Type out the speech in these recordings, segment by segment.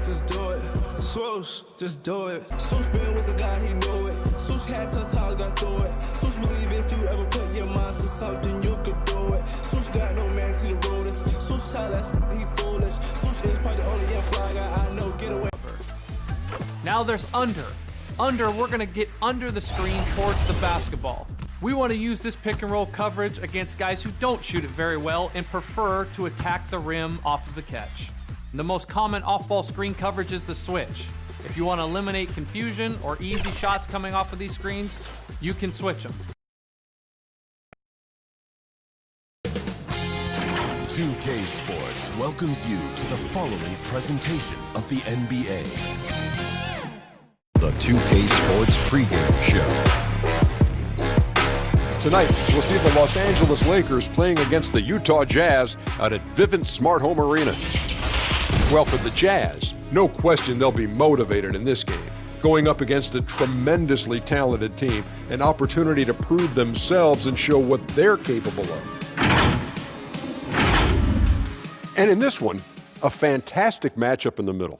just do it. Swoosh, just do it. Swoosh been was a guy, he knew it. Swoosh had tough times, got through it. Swoosh believe if you ever put your mind to something, you could do it. Swoosh got no man, see the rulers. Swoosh tell us he foolish. Swoosh is probably the only young fly guy I know. Get away. Now there's under. Under, we're gonna get under the screen towards the basketball. We want to use this pick and roll coverage against guys who don't shoot it very well and prefer to attack the rim off of the catch. And the most common off-ball screen coverage is the switch. If you want to eliminate confusion or easy shots coming off of these screens, you can switch them. 2K Sports welcomes you to the following presentation of the NBA. The 2K Sports pregame show. Tonight, we'll see the Los Angeles Lakers playing against the Utah Jazz out at Vivint Smart Home Arena. Well, for the Jazz, no question they'll be motivated in this game. Going up against a tremendously talented team, an opportunity to prove themselves and show what they're capable of. And in this one, a fantastic matchup in the middle.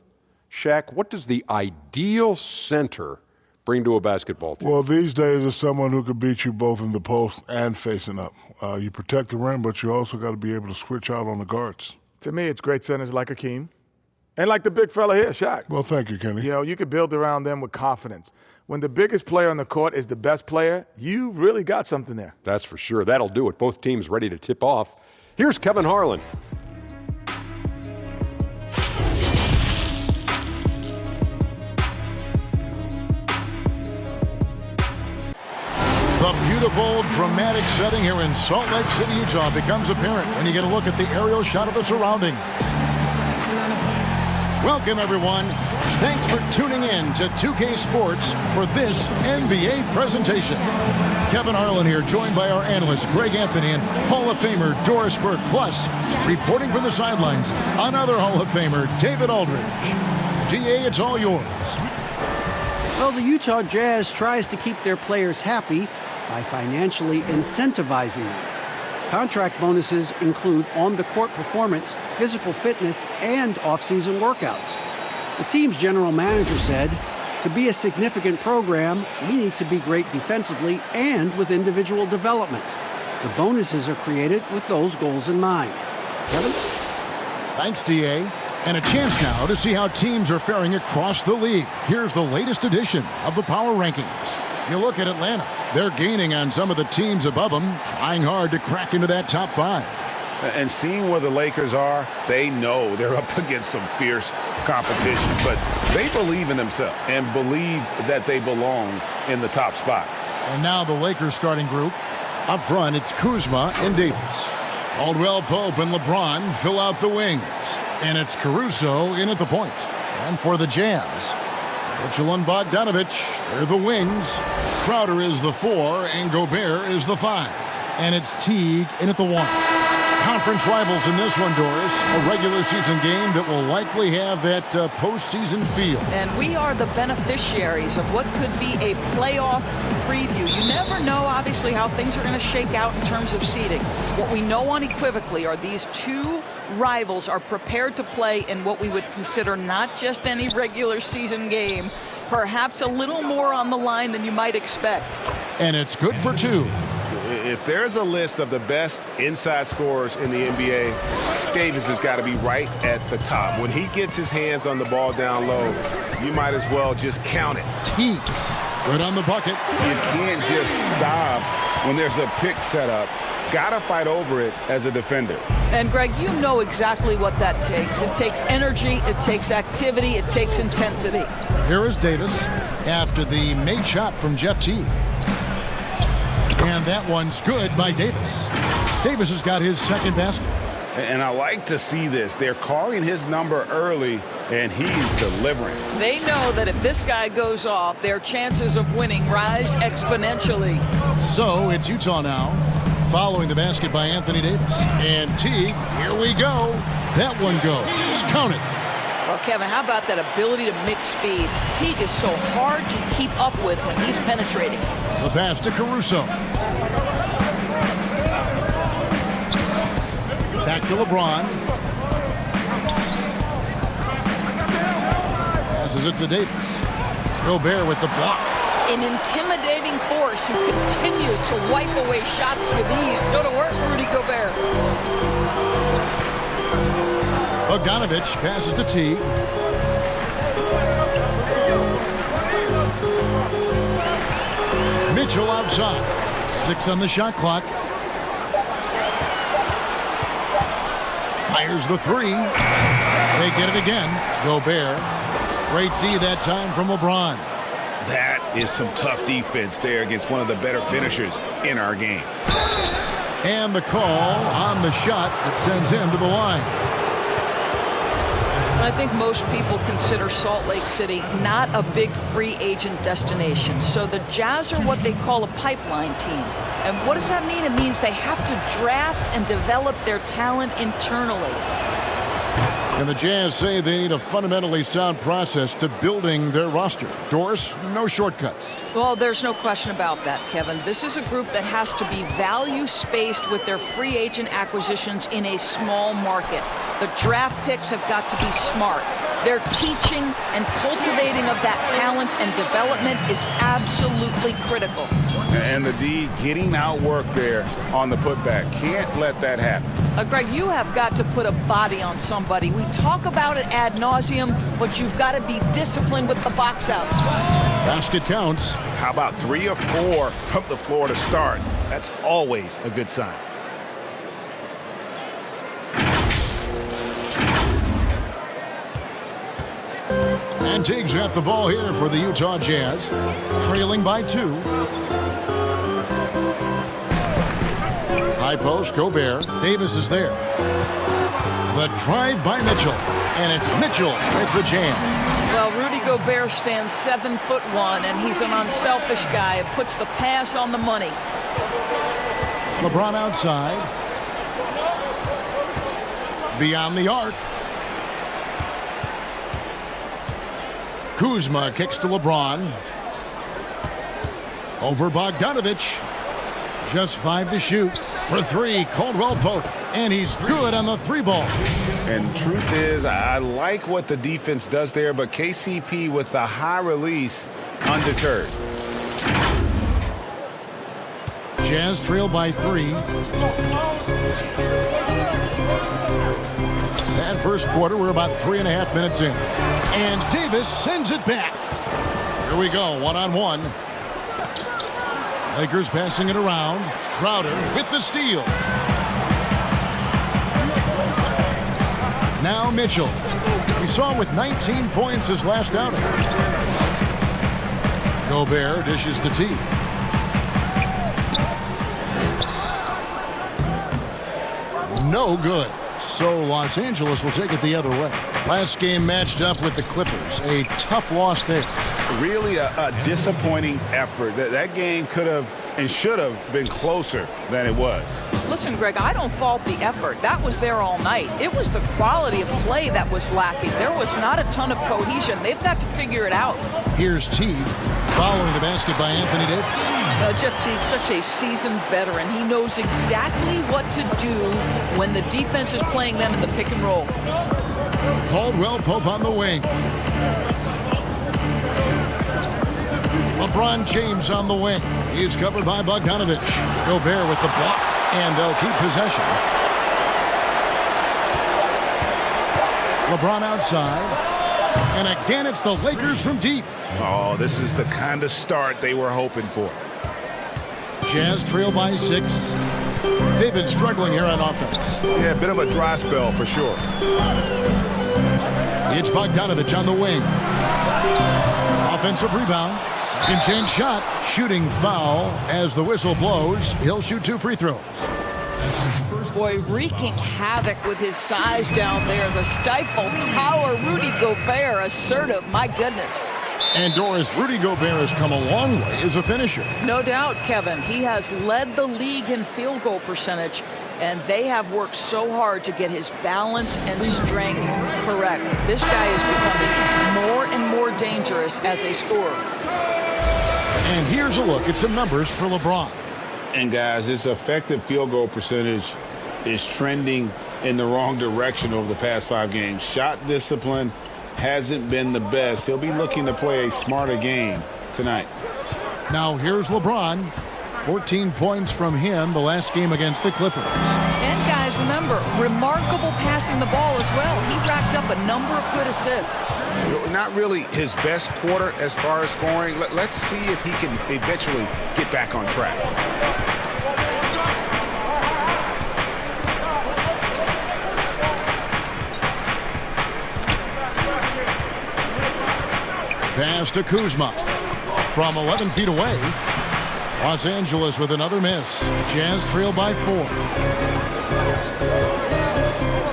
Shaq, what does the ideal center bring to a basketball team? Well, these days, it's someone who could beat you both in the post and facing up. You protect the rim, but you also got to be able to switch out on the guards. To me, it's great centers like Hakeem and like the big fella here, Shaq. Well, thank you, Kenny. You know, you could build around them with confidence. When the biggest player on the court is the best player, you really got something there. That's for sure. That'll do it. Both teams ready to tip off. Here's Kevin Harlan. The beautiful, dramatic setting here in Salt Lake City, Utah becomes apparent when you get a look at the aerial shot of the surroundings. Welcome, everyone. Thanks for tuning in to 2K Sports for this NBA presentation. Kevin Harlan here, joined by our analyst, Greg Anthony, and Hall of Famer Doris Burke. Plus, reporting from the sidelines, another Hall of Famer, David Aldridge. DA, it's all yours. Well, the Utah Jazz tries to keep their players happy by financially incentivizing them. Contract bonuses include on-the-court performance, physical fitness, and off-season workouts. The team's general manager said, to be a significant program, we need to be great defensively and with individual development. The bonuses are created with those goals in mind. Kevin? Thanks, DA. And a chance now to see how teams are faring across the league. Here's the latest edition of the Power Rankings. You look at Atlanta. They're gaining on some of the teams above them, trying hard to crack into that top five. And seeing where the Lakers are, they know they're up against some fierce competition. But they believe in themselves and believe that they belong in the top spot. And now the Lakers starting group. Up front, it's Kuzma and Davis. Caldwell Pope and LeBron fill out the wings. And it's Caruso in at the point. And for the Jazz, Mitchell and Bogdanovich, they're the wings. Crowder is the 4, and Gobert is the 5. And it's Teague in at the 1. Conference rivals in this one, Doris. A regular season game that will likely have that postseason feel. And we are the beneficiaries of what could be a playoff preview. You never know, obviously, how things are going to shake out in terms of seeding. What we know unequivocally are these two rivals are prepared to play in what we would consider not just any regular season game, perhaps a little more on the line than you might expect. And it's good for 2. If there's a list of the best inside scorers in the NBA, Davis has got to be right at the top. When he gets his hands on the ball down low, you might as well just count it. Teague, good on the bucket. You can't just stop when there's a pick set up. Got to fight over it as a defender. And Greg, you know exactly what that takes. It takes energy, it takes activity, it takes intensity. Here is Davis after the made shot from Jeff Teague. And that one's good by Davis. Davis has got his second basket. And I like to see this. They're calling his number early, and he's delivering. They know that if this guy goes off, their chances of winning rise exponentially. So it's Utah now, following the basket by Anthony Davis. And Teague, here we go. That one goes. Count it. Well, Kevin, how about that ability to mix speeds? Teague is so hard to keep up with when he's penetrating. The pass to Caruso. Back to LeBron. Passes it to Davis. Gobert with the block. An intimidating force who continues to wipe away shots with ease. Go to work, Rudy Gobert. Bogdanovich passes to Teague. Mitchell outside. 6 on the shot clock. Fires the 3. They get it again. Gobert. Great D that time from LeBron. That is some tough defense there against one of the better finishers in our game. And the call on the shot that sends him to the line. I think most people consider Salt Lake City not a big free agent destination. So the Jazz are what they call a pipeline team. And what does that mean? It means they have to draft and develop their talent internally. And the Jazz say they need a fundamentally sound process to building their roster. Doris, no shortcuts. Well, there's no question about that, Kevin. This is a group that has to be value-spaced with their free agent acquisitions in a small market. The draft picks have got to be smart. Their teaching and cultivating of that talent and development is absolutely critical. And the D getting outworked there on the putback. Can't let that happen. Greg, you have got to put a body on somebody. We talk about it ad nauseum, but you've got to be disciplined with the box outs. Basket counts. How about 3 or 4 from the floor to start? That's always a good sign. And Teague's got the ball here for the Utah Jazz. Trailing by 2. High post, Gobert. Davis is there. The drive by Mitchell. And it's Mitchell with the jam. Well, Rudy Gobert stands 7'1", and he's an unselfish guy. It puts the pass on the money. LeBron outside. Beyond the arc. Kuzma kicks to LeBron. Over Bogdanovich. Just 5 to shoot. For 3, Caldwell Pope. And he's good on the 3 ball. And the truth is, I like what the defense does there, but KCP with the high release, undeterred. Jazz trail by 3. And first quarter, we're about 3.5 minutes in. And Davis sends it back. Here we go, 1-on-1. Lakers passing it around. Crowder with the steal. Now Mitchell. We saw him with 19 points his last outing. Gobert dishes to T. No good. So Los Angeles will take it the other way. Last game matched up with the Clippers. A tough loss there. Really a disappointing effort. That game could have and should have been closer than it was. Listen, Greg, I don't fault the effort. That was there all night. It was the quality of play that was lacking. There was not a ton of cohesion. They've got to figure it out. Here's Teague following the basket by Anthony Davis. Jeff Teague's such a seasoned veteran. He knows exactly what to do when the defense is playing them in the pick and roll. Caldwell Pope on the wing. LeBron James on the wing. He's covered by Bogdanovich. Gobert with the block, and they'll keep possession. LeBron outside. And again, it's the Lakers from deep. Oh, this is the kind of start they were hoping for. Jazz trail by 6. They've been struggling here on offense. Yeah, a bit of a dry spell for sure. It's Bogdanovich on the wing. Offensive rebound. Second chance shot. Shooting foul as the whistle blows. He'll shoot 2 free throws. Boy, wreaking havoc with his size down there. The stifled power. Rudy Gobert, assertive. My goodness. And Doris, Rudy Gobert has come a long way as a finisher. No doubt, Kevin. He has led the league in field goal percentage, and they have worked so hard to get his balance and strength correct. This guy is becoming more and more dangerous as a scorer. And here's a look at some numbers for LeBron. And guys, his effective field goal percentage is trending in the wrong direction over the past 5 games. Shot discipline hasn't been the best. He'll be looking to play a smarter game tonight. Now here's LeBron. 14 points from him the last game against the Clippers. And guys, remember, remarkable passing the ball as well. He racked up a number of good assists. Not really his best quarter as far as scoring. Let's see if he can eventually get back on track. Pass to Kuzma. From 11 feet away. Los Angeles with another miss. Jazz trail by 4.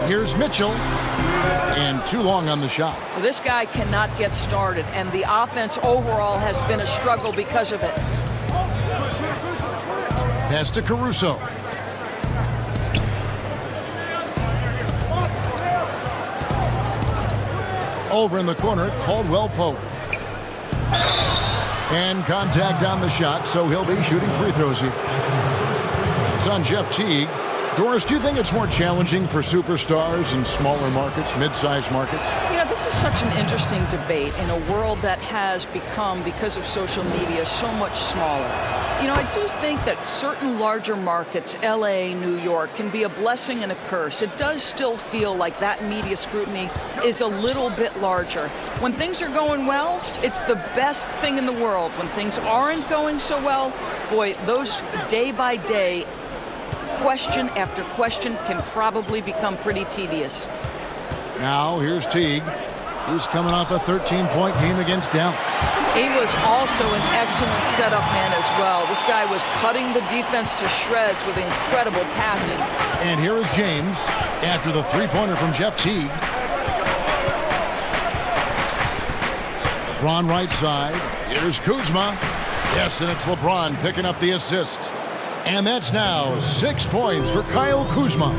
Here's Mitchell. And too long on the shot. Well, this guy cannot get started, and the offense overall has been a struggle because of it. Pass to Caruso. Over in the corner, Caldwell Pope. And contact on the shot, so he'll be shooting free throws here. It's on Jeff Teague. Doris, do you think it's more challenging for superstars in smaller markets, mid-sized markets? You know, this is such an interesting debate in a world that has become, because of social media, so much smaller. You know, I do think that certain larger markets, L.A., New York, can be a blessing and a curse. It does still feel like that media scrutiny is a little bit larger. When things are going well, it's the best thing in the world. When things aren't going so well, boy, those day-by-day question after question can probably become pretty tedious. Now, here's Teague. He's coming off a 13-point game against Dallas. He was also an excellent setup man as well. This guy was cutting the defense to shreds with incredible passing. And here is James after the three-pointer from Jeff Teague. LeBron right side. Here's Kuzma. Yes, and it's LeBron picking up the assist. And that's now 6 points for Kyle Kuzma.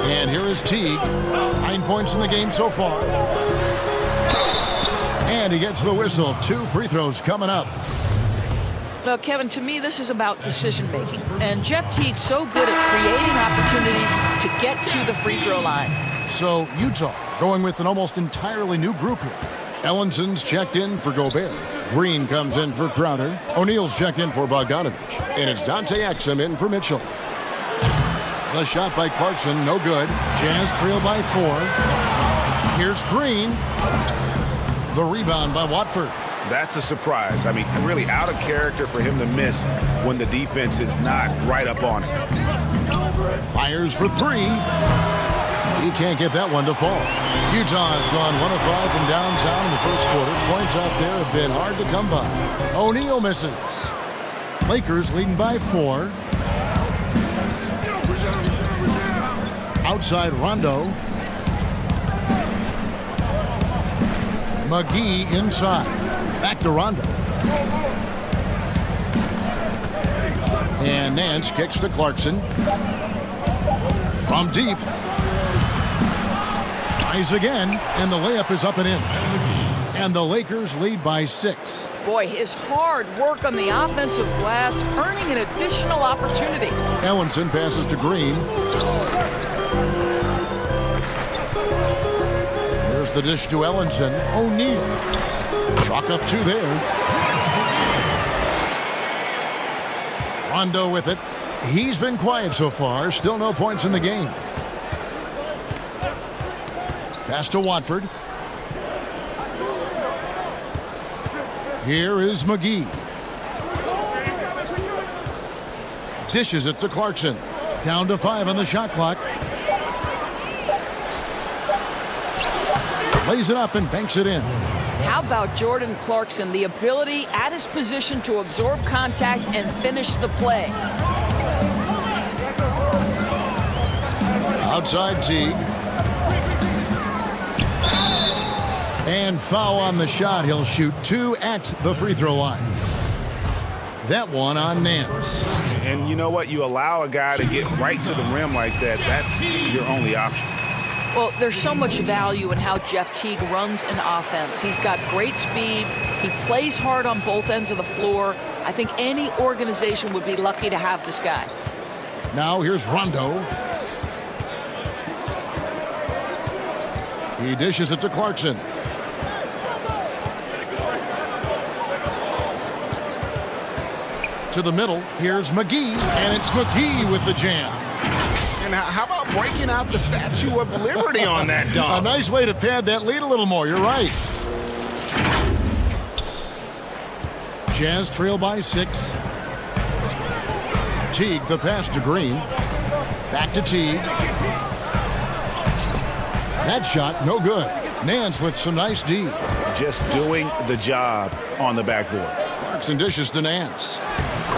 And here is Teague. 9 points in the game so far. And he gets the whistle. 2 free throws coming up. Well, Kevin, to me, this is about decision-making. And Jeff Teague's so good at creating opportunities to get to the free throw line. So Utah going with an almost entirely new group here. Ellinson's checked in for Gobert. Green comes in for Crowder. O'Neal's checked in for Bogdanovich. And it's Dante Exum in for Mitchell. The shot by Clarkson, no good. Jazz trail by 4. Here's Green. The rebound by Watford. That's a surprise. I mean, really out of character for him to miss when the defense is not right up on it. Fires for 3. He can't get that one to fall. Utah has gone 1 of 5 from downtown in the first quarter. Points out there have been hard to come by. O'Neal misses. Lakers leading by 4. Outside Rondo. McGee inside. Back to Rondo. And Nance kicks to Clarkson. From deep. Tries again, and the layup is up and in. And the Lakers lead by 6. Boy, his hard work on the offensive glass, earning an additional opportunity. Ellenson passes to Green. There's the dish to Ellenson. O'Neal. Chalk up 2 there. Rondo with it. He's been quiet so far. Still no points in the game. Pass to Watford. Here is McGee. Dishes it to Clarkson. Down to 5 on the shot clock. Lays it up and banks it in. How about Jordan Clarkson? The ability at his position to absorb contact and finish the play. Outside Teague. And foul on the shot. He'll shoot 2 at the free throw line. That one on Nance. And you know what? You allow a guy to get right to the rim like that. That's your only option. Well, there's so much value in how Jeff Teague runs an offense. He's got great speed. He plays hard on both ends of the floor. I think any organization would be lucky to have this guy. Now here's Rondo. He dishes it to Clarkson. To the middle, here's McGee, and it's McGee with the jam. And how about breaking out the Statue of Liberty on that dunk? A nice way to pad that lead a little more, you're right. Jazz trail by 6. Teague, the pass to Green. Back to Teague. That shot, no good. Nance with some nice D. Just doing the job on the backboard. Clarkson dishes to Nance.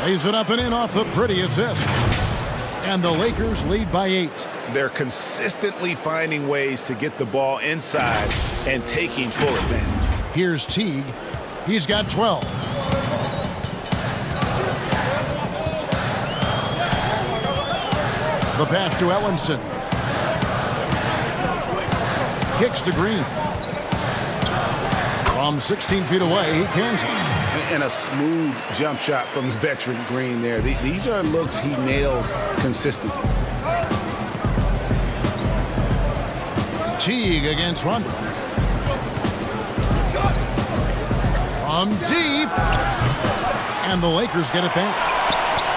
Lays it up and in off the pretty assist. And the Lakers lead by 8. They're consistently finding ways to get the ball inside and taking full advantage. Here's Teague. He's got 12. The pass to Ellenson. Kicks to Green. From 16 feet away, he cans it. And a smooth jump shot from the veteran Green there. These are looks he nails consistently. Teague against Rondo. From deep. And the Lakers get it back.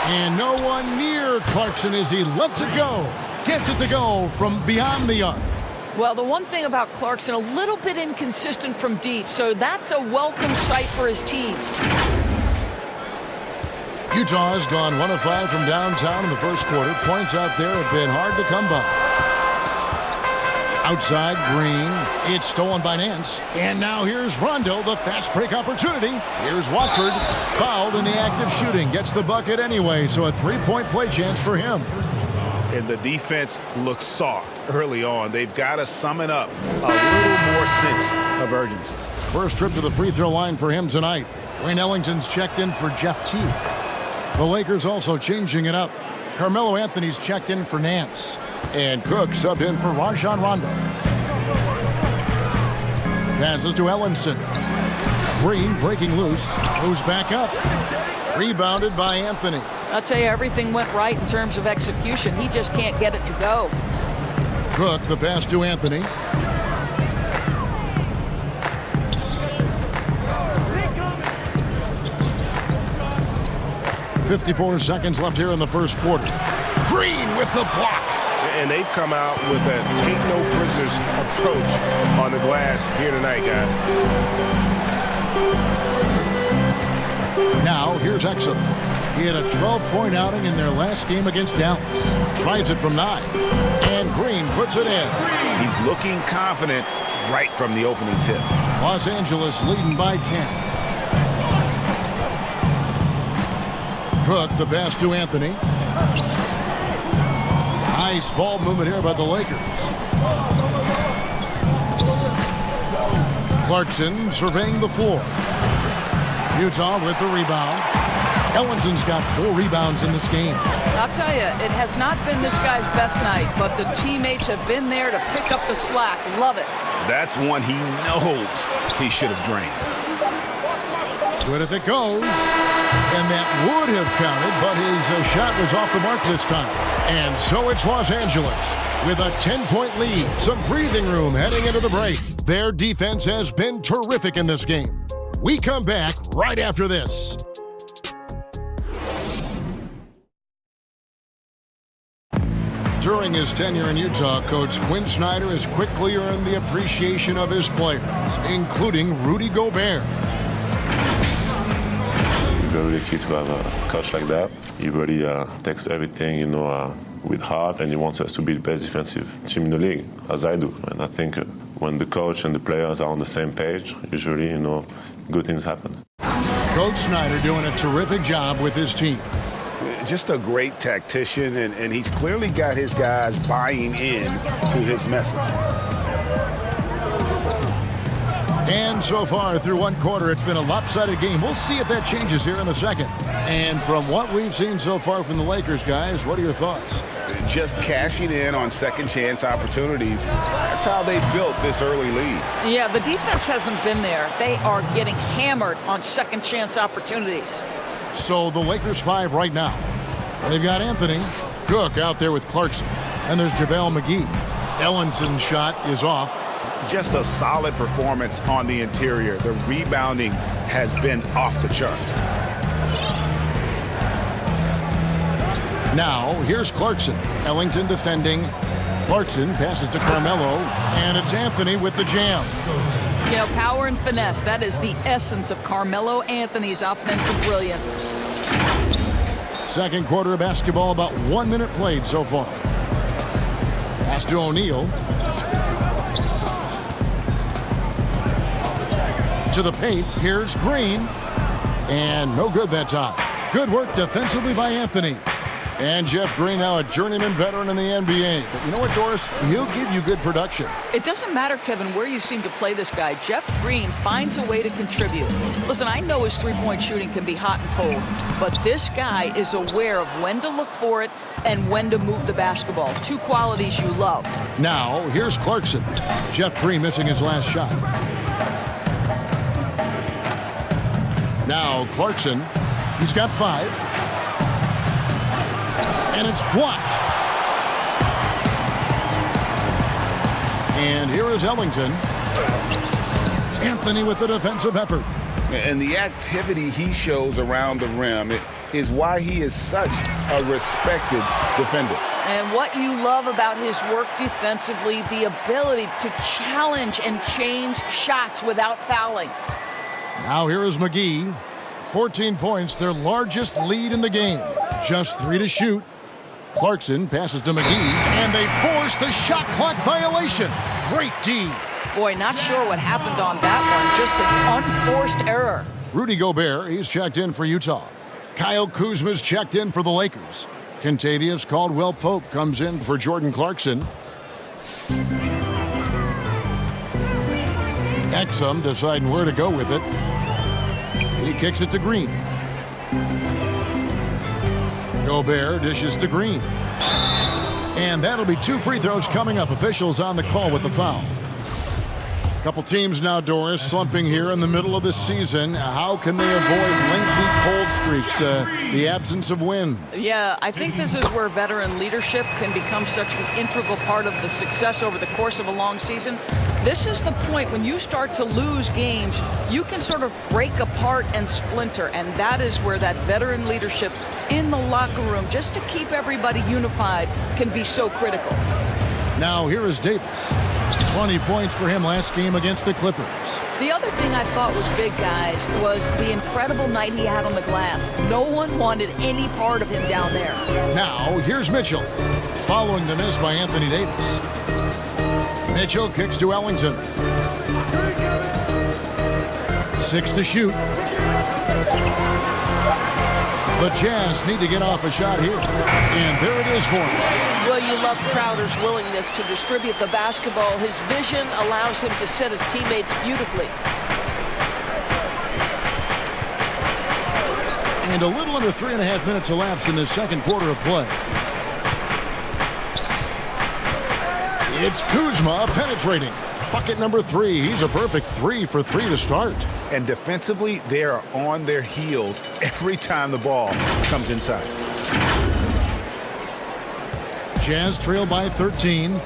And no one near Clarkson as he lets it go. Gets it to go from beyond the arc. Well, the one thing about Clarkson, a little bit inconsistent from deep, so that's a welcome sight for his team. Utah has gone 1 of 5 from downtown in the first quarter. Points out there have been hard to come by. Outside, Green. It's stolen by Nance. And now here's Rondo, the fast break opportunity. Here's Watford. Fouled in the act of shooting. Gets the bucket anyway, so a 3-point play chance for him. And the defense looks soft early on. They've got to sum it up a little more sense of urgency. First trip to the free throw line for him tonight. Wayne Ellington's checked in for Jeff Teague. The Lakers also changing it up. Carmelo Anthony's checked in for Nance. And Cook subbed in for Rajon Rondo. Passes to Ellenson. Green breaking loose. Goes back up. Rebounded by Anthony. I'll tell you, everything went right in terms of execution. He just can't get it to go. Cook, the pass to Anthony. .54 seconds left here in the first quarter. Green with the block. And they've come out with a take-no-prisoners approach on the glass here tonight, guys. Now, here's Exum. He had a 12-point outing in their last game against Dallas. Tries it from 9. And Green puts it in. He's looking confident right from the opening tip. Los Angeles leading by 10. Cook, the pass to Anthony. Nice ball movement here by the Lakers. Clarkson surveying the floor. Utah with the rebound. Ellenson's got 4 rebounds in this game. I'll tell you, it has not been this guy's best night, but the teammates have been there to pick up the slack. Love it. That's one he knows he should have drained. Good if it goes. And that would have counted, but his shot was off the mark this time. And so it's Los Angeles with a 10-point lead. Some breathing room heading into the break. Their defense has been terrific in this game. We come back right after this. During his tenure in Utah, Coach Quinn Snyder has quickly earned the appreciation of his players, including Rudy Gobert. Very lucky to have a coach like that. He really takes everything, with heart, and he wants us to be the best defensive team in the league, as I do. And I think when the coach and the players are on the same page, usually, good things happen. Coach Snyder doing a terrific job with his team. Just a great tactician, and he's clearly got his guys buying in to his message. And so far through one quarter, it's been a lopsided game. We'll see if that changes here in the second. And from what we've seen so far from the Lakers, guys, what are your thoughts? Just cashing in on second chance opportunities. That's how they built this early lead. Yeah, the defense hasn't been there. They are getting hammered on second chance opportunities. So the Lakers 5 right now. They've got Anthony, Cook out there with Clarkson. And there's JaVale McGee. Ellenson's shot is off. Just a solid performance on the interior. The rebounding has been off the charts. Now, here's Clarkson. Ellington defending. Clarkson passes to Carmelo, and it's Anthony with the jam. You know, power and finesse, that is the essence of Carmelo Anthony's offensive brilliance. Second quarter of basketball, about 1 minute played so far. Pass to O'Neal. To the paint, here's Green. And no good that time. Good work defensively by Anthony. And Jeff Green, now a journeyman veteran in the NBA. But you know what, Doris? He'll give you good production. It doesn't matter, Kevin, where you seem to play this guy. Jeff Green finds a way to contribute. Listen, I know his three-point shooting can be hot and cold, but this guy is aware of when to look for it and when to move the basketball. Two qualities you love. Now, here's Clarkson. Jeff Green missing his last shot. Now, Clarkson, he's got 5. And it's blocked. And here is Ellington. Anthony with the defensive effort. And the activity he shows around the rim is why he is such a respected defender. And what you love about his work defensively, the ability to challenge and change shots without fouling. Now here is McGee. 14 points, their largest lead in the game. Just 3 to shoot. Clarkson passes to McGee, and they force the shot clock violation. Great D. Boy, not sure what happened on that one. Just an unforced error. Rudy Gobert, he's checked in for Utah. Kyle Kuzma's checked in for the Lakers. Kentavious Caldwell-Pope comes in for Jordan Clarkson. Exum deciding where to go with it. He kicks it to Green. Gobert dishes to Green. And that'll be 2 free throws coming up. Officials on the call with the foul. Couple teams now, Doris, slumping here in the middle of the season. How can they avoid lengthy cold streaks, the absence of wind? Yeah, I think this is where veteran leadership can become such an integral part of the success over the course of a long season. This is the point when you start to lose games, you can sort of break apart and splinter, and that is where that veteran leadership in the locker room, just to keep everybody unified, can be so critical. Now here is Davis. 20 points for him last game against the Clippers. The other thing I thought was big, guys, was the incredible night he had on the glass. No one wanted any part of him down there. Now here's Mitchell, following the miss by Anthony Davis. Mitchell kicks to Ellington. 6 to shoot. The Jazz need to get off a shot here. And there it is for him. Well, you love Crowder's willingness to distribute the basketball. His vision allows him to set his teammates beautifully. And a little under 3.5 minutes elapsed in the second quarter of play. It's Kuzma penetrating. Bucket number 3. He's a perfect 3 for 3 to start. And defensively, they are on their heels every time the ball comes inside. Jazz trail by 13.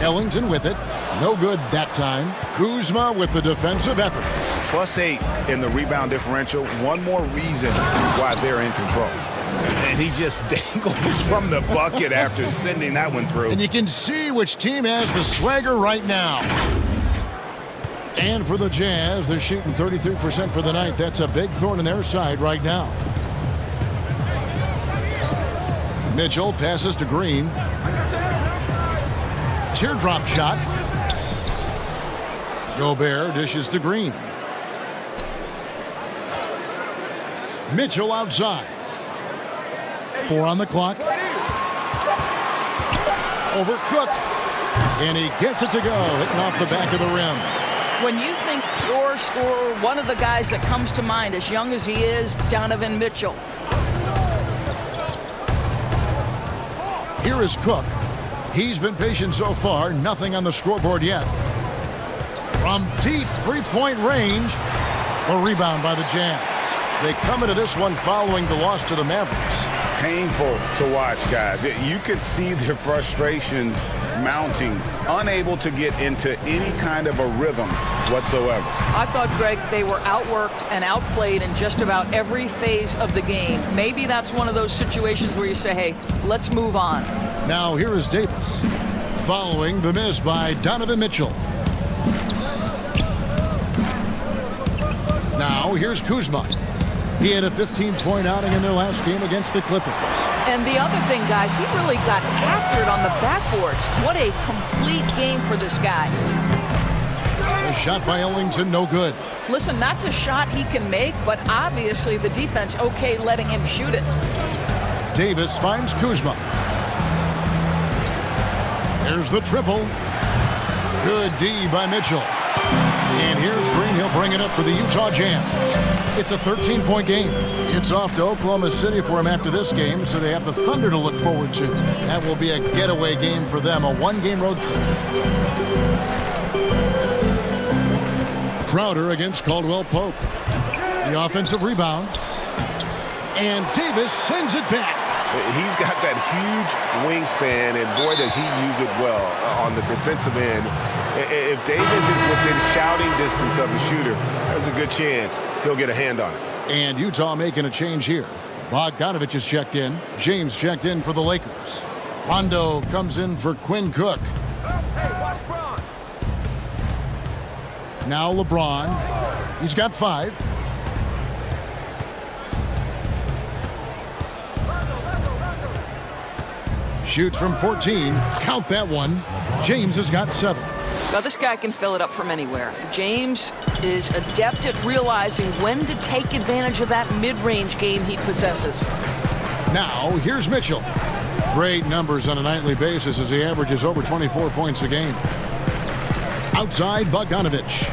Ellington with it. No good that time. Kuzma with the defensive effort. +8 in the rebound differential. One more reason why they're in control. And he just dangles from the bucket after sending that one through. And you can see which team has the swagger right now. And for the Jazz, they're shooting 33% for the night. That's a big thorn in their side right now. Mitchell passes to Green. Teardrop shot. Gobert dishes to Green. Mitchell outside. 4 on the clock. Over Cook. And he gets it to go, hitting off the back of the rim. When you think pure scorer, one of the guys that comes to mind, as young as he is, Donovan Mitchell. Here is Cook. He's been patient so far. Nothing on the scoreboard yet. From deep three-point range, a rebound by the Jazz. They come into this one following the loss to the Mavericks. painful to watch, guys. You could see their frustrations mounting, unable to get into any kind of a rhythm whatsoever. I thought, Greg, they were outworked and outplayed in just about every phase of the game. Maybe that's one of those situations where you say, hey, let's move on. Now here is Davis, following the miss by Donovan Mitchell. Now here's Kuzma. He had a 15-point outing in their last game against the Clippers. And the other thing, guys, he really got after it on the backboards. What a complete game for this guy. A shot by Ellington, no good. Listen, that's a shot he can make, but obviously the defense okay letting him shoot it. Davis finds Kuzma. There's the triple. Good D by Mitchell. And here's Green. He'll bring it up for the Utah Jazz. It's a 13-point game. It's off to Oklahoma City for him after this game, so they have the Thunder to look forward to. That will be a getaway game for them, a one-game road trip. Crowder against Caldwell Pope. The offensive rebound. And Davis sends it back. He's got that huge wingspan, and boy, does he use it well on the defensive end. If Davis is within shouting distance of the shooter, there's a good chance he'll get a hand on it. And Utah making a change here. Bogdanovich is checked in. James checked in for the Lakers. Rondo comes in for Quinn Cook. Now LeBron. He's got 5. Shoots from 14. Count that one. James has got 7. Now, this guy can fill it up from anywhere. James is adept at realizing when to take advantage of that mid-range game he possesses. Now, here's Mitchell. Great numbers on a nightly basis as he averages over 24 points a game. Outside, Bogdanovich.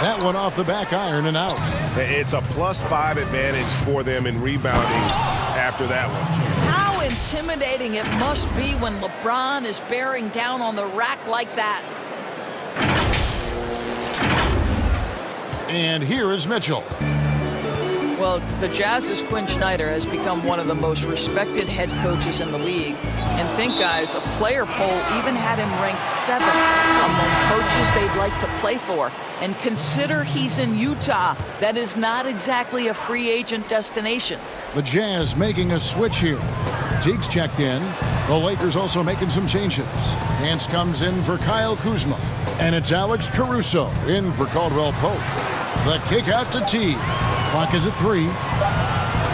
That one off the back iron and out. It's a +5 advantage for them in rebounding after that one. How intimidating it must be when LeBron is bearing down on the rack like that. And here is Mitchell. Well, the Jazz's Quinn Snyder has become one of the most respected head coaches in the league. And think, guys, a player poll even had him ranked 7th among coaches they'd like to play for. And consider he's in Utah. That is not exactly a free agent destination. The Jazz making a switch here. Teague's checked in. The Lakers also making some changes. Nance comes in for Kyle Kuzma. And it's Alex Caruso in for Caldwell Pope. The kick out to Teague. Clock is at 3.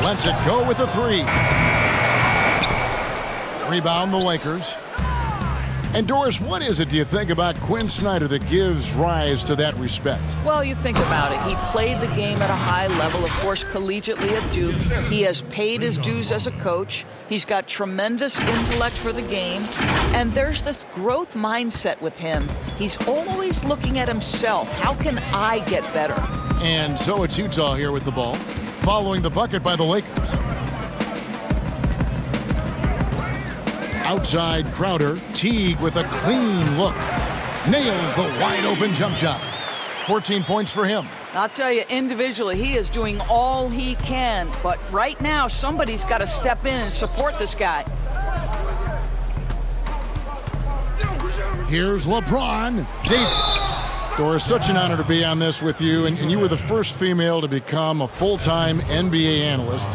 Lets it go with a 3. Rebound the Lakers. And Doris, what is it, do you think, about Quinn Snyder that gives rise to that respect? Well, you think about it. He played the game at a high level, of course, collegiately at Duke. He has paid his dues as a coach. He's got tremendous intellect for the game. And there's this growth mindset with him. He's always looking at himself. How can I get better? And so it's Utah here with the ball, following the bucket by the Lakers. Outside Crowder. Teague with a clean look. Nails the wide-open jump shot. 14 points for him. I'll tell you, individually, he is doing all he can. But right now, somebody's got to step in and support this guy. Here's LeBron Davis. Doris, such an honor to be on this with you, and you were the first female to become a full-time NBA analyst,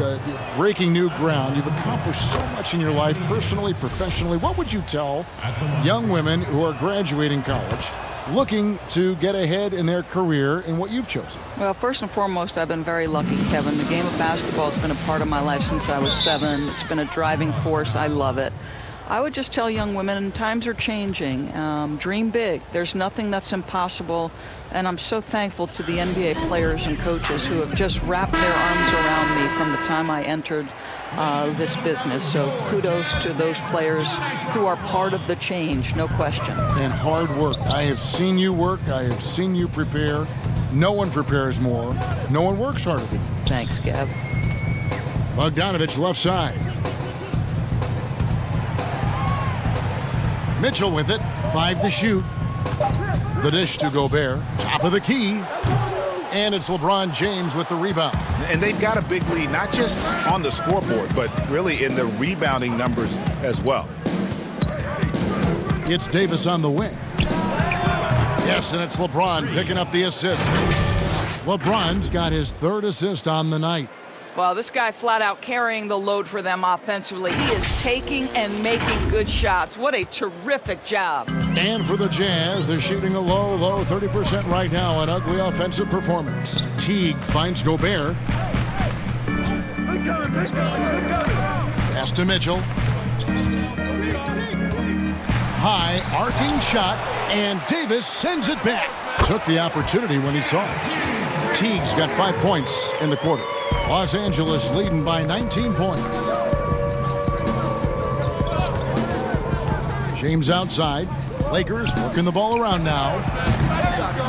breaking new ground. You've accomplished so much in your life, personally, professionally. What would you tell young women who are graduating college, looking to get ahead in their career in what you've chosen? Well, first and foremost, I've been very lucky, Kevin. The game of basketball has been a part of my life since I was 7. It's been a driving force. I love it. I would just tell young women, times are changing. Dream big. There's nothing that's impossible. And I'm so thankful to the NBA players and coaches who have just wrapped their arms around me from the time I entered this business. So kudos to those players who are part of the change, no question. And hard work. I have seen you work. I have seen you prepare. No one prepares more. No one works harder than you. Thanks, Gav. Bogdanovich left side. Mitchell with it. 5 to shoot. The dish to Gobert. Top of the key. And it's LeBron James with the rebound. And they've got a big lead, not just on the scoreboard, but really in the rebounding numbers as well. It's Davis on the wing. Yes, and it's LeBron picking up the assist. LeBron's got his third assist on the night. Well, this guy flat out carrying the load for them offensively. He is taking and making good shots. What a terrific job. And for the Jazz, they're shooting a low 30% right now. An ugly offensive performance. Teague finds Gobert. Pass to Mitchell. High, arcing shot, and Davis sends it back. Took the opportunity when he saw it. Teague's got 5 points in the quarter. Los Angeles leading by 19 points. James outside. Lakers working the ball around now.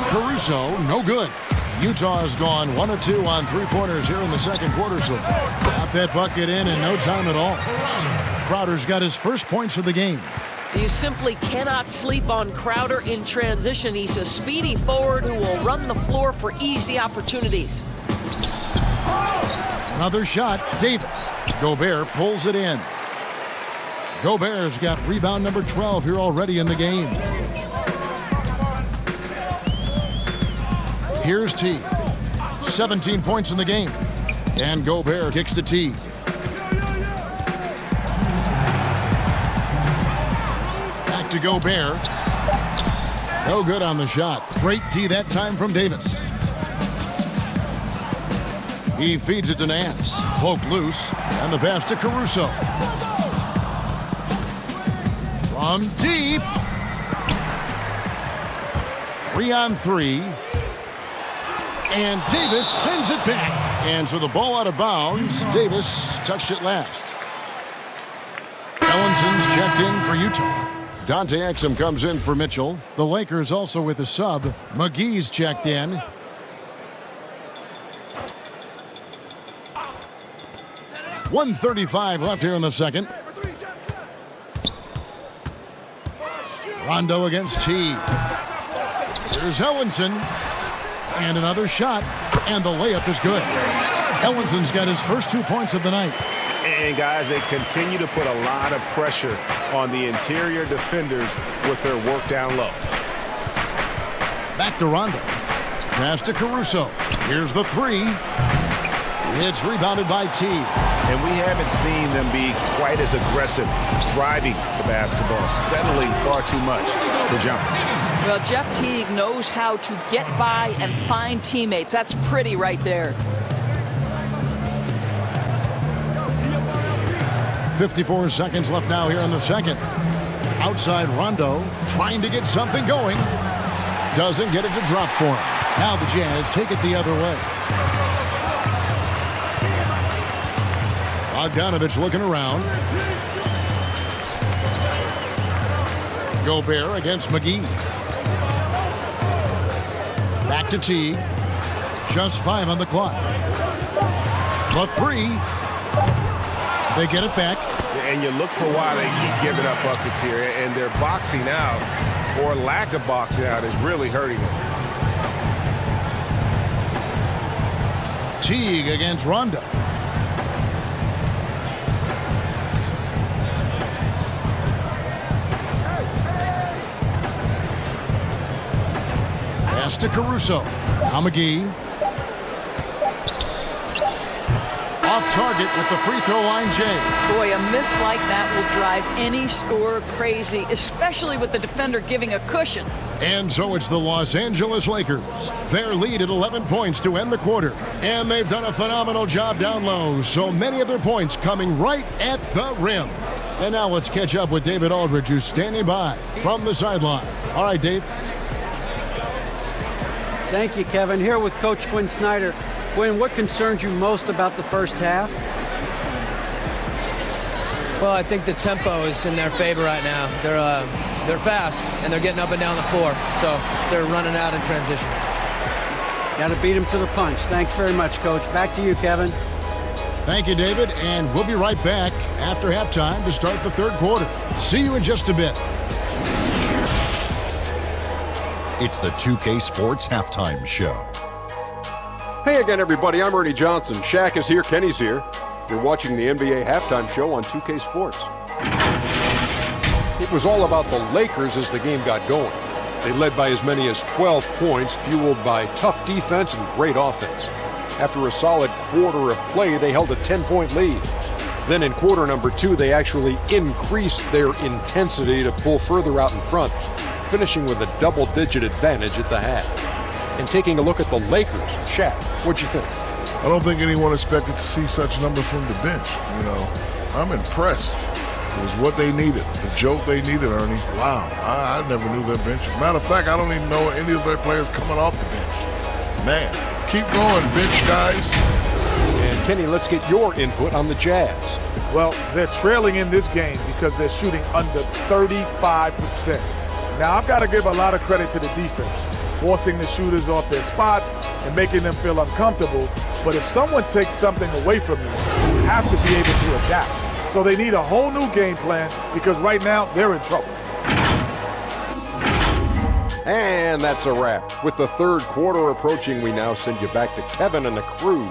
Caruso, no good. Utah has gone 1 of 2 on three-pointers here in the second quarter so far. Got that bucket in no time at all. Crowder's got his first points of the game. You simply cannot sleep on Crowder in transition. He's a speedy forward who will run the floor for easy opportunities. Another shot, Davis. Gobert pulls it in. Gobert's got rebound number 12 here already in the game. Here's Teague. 17 points in the game. And Gobert kicks to Teague. Back to Gobert. No good on the shot. Great D that time from Davis. He feeds it to Nance. Poke loose. And the pass to Caruso. From deep. 3-on-3. And Davis sends it back. And so the ball out of bounds. Davis touched it last. Ellinson's checked in for Utah. Dante Exum comes in for Mitchell. The Lakers also with a sub. McGee's checked in. .135 left here in the second. Rondo against T. Here's Ellinson. And another shot. And the layup is good. Ellinson's got his first 2 points of the night. And guys, they continue to put a lot of pressure on the interior defenders with their work down low. Back to Rondo. Pass to Caruso. Here's the three. It's rebounded by T. And we haven't seen them be quite as aggressive driving the basketball, settling far too much for jumpers. Well, Jeff Teague knows how to get by and find teammates. That's pretty right there. 54 seconds left now here in the second. Outside Rondo trying to get something going. Doesn't get it to drop for him. Now the Jazz take it the other way. Bogdanovich looking around. Gobert against McGee. Back to Teague. Just 5 on the clock. The three. They get it back. And you look for why they keep giving up buckets here. And their boxing out, or lack of boxing out, is really hurting them. Teague against Rondo. Pass to Caruso. Now McGee. Off target with the free throw line, Jay. Boy, a miss like that will drive any scorer crazy, especially with the defender giving a cushion. And so it's the Los Angeles Lakers. Their lead at 11 points to end the quarter. And they've done a phenomenal job down low. So many of their points coming right at the rim. And now let's catch up with David Aldridge, who's standing by from the sideline. All right, Dave. Thank you, Kevin. Here with Coach Quinn Snyder. Quinn, what concerns you most about the first half? Well, I think the tempo is in their favor right now. They're fast, and they're getting up and down the floor, so they're running out in transition. Got to beat them to the punch. Thanks very much, Coach. Back to you, Kevin. Thank you, David, and we'll be right back after halftime to start the third quarter. See you in just a bit. It's the 2K Sports Halftime Show. Hey again, everybody. I'm Ernie Johnson. Shaq is here. Kenny's here. You're watching the NBA Halftime Show on 2K Sports. It was all about the Lakers as the game got going. They led by as many as 12 points, fueled by tough defense and great offense. After a solid quarter of play, they held a 10-point lead. Then in quarter number 2, they actually increased their intensity to pull further out in front, finishing with a double-digit advantage at the half. And taking a look at the Lakers, Shaq, what'd you think? I don't think anyone expected to see such a number from the bench. You know, I'm impressed. It was what they needed, the jolt they needed, Ernie. Wow, I never knew their bench. As a matter of fact, I don't even know any of their players coming off the bench. Man, keep going, bench guys. And Kenny, let's get your input on the Jazz. Well, they're trailing in this game because they're shooting under 35%. Now, I've got to give a lot of credit to the defense, forcing the shooters off their spots and making them feel uncomfortable. But if someone takes something away from you, you have to be able to adapt. So they need a whole new game plan because right now they're in trouble. And that's a wrap. With the third quarter approaching, we now send you back to Kevin and the crew.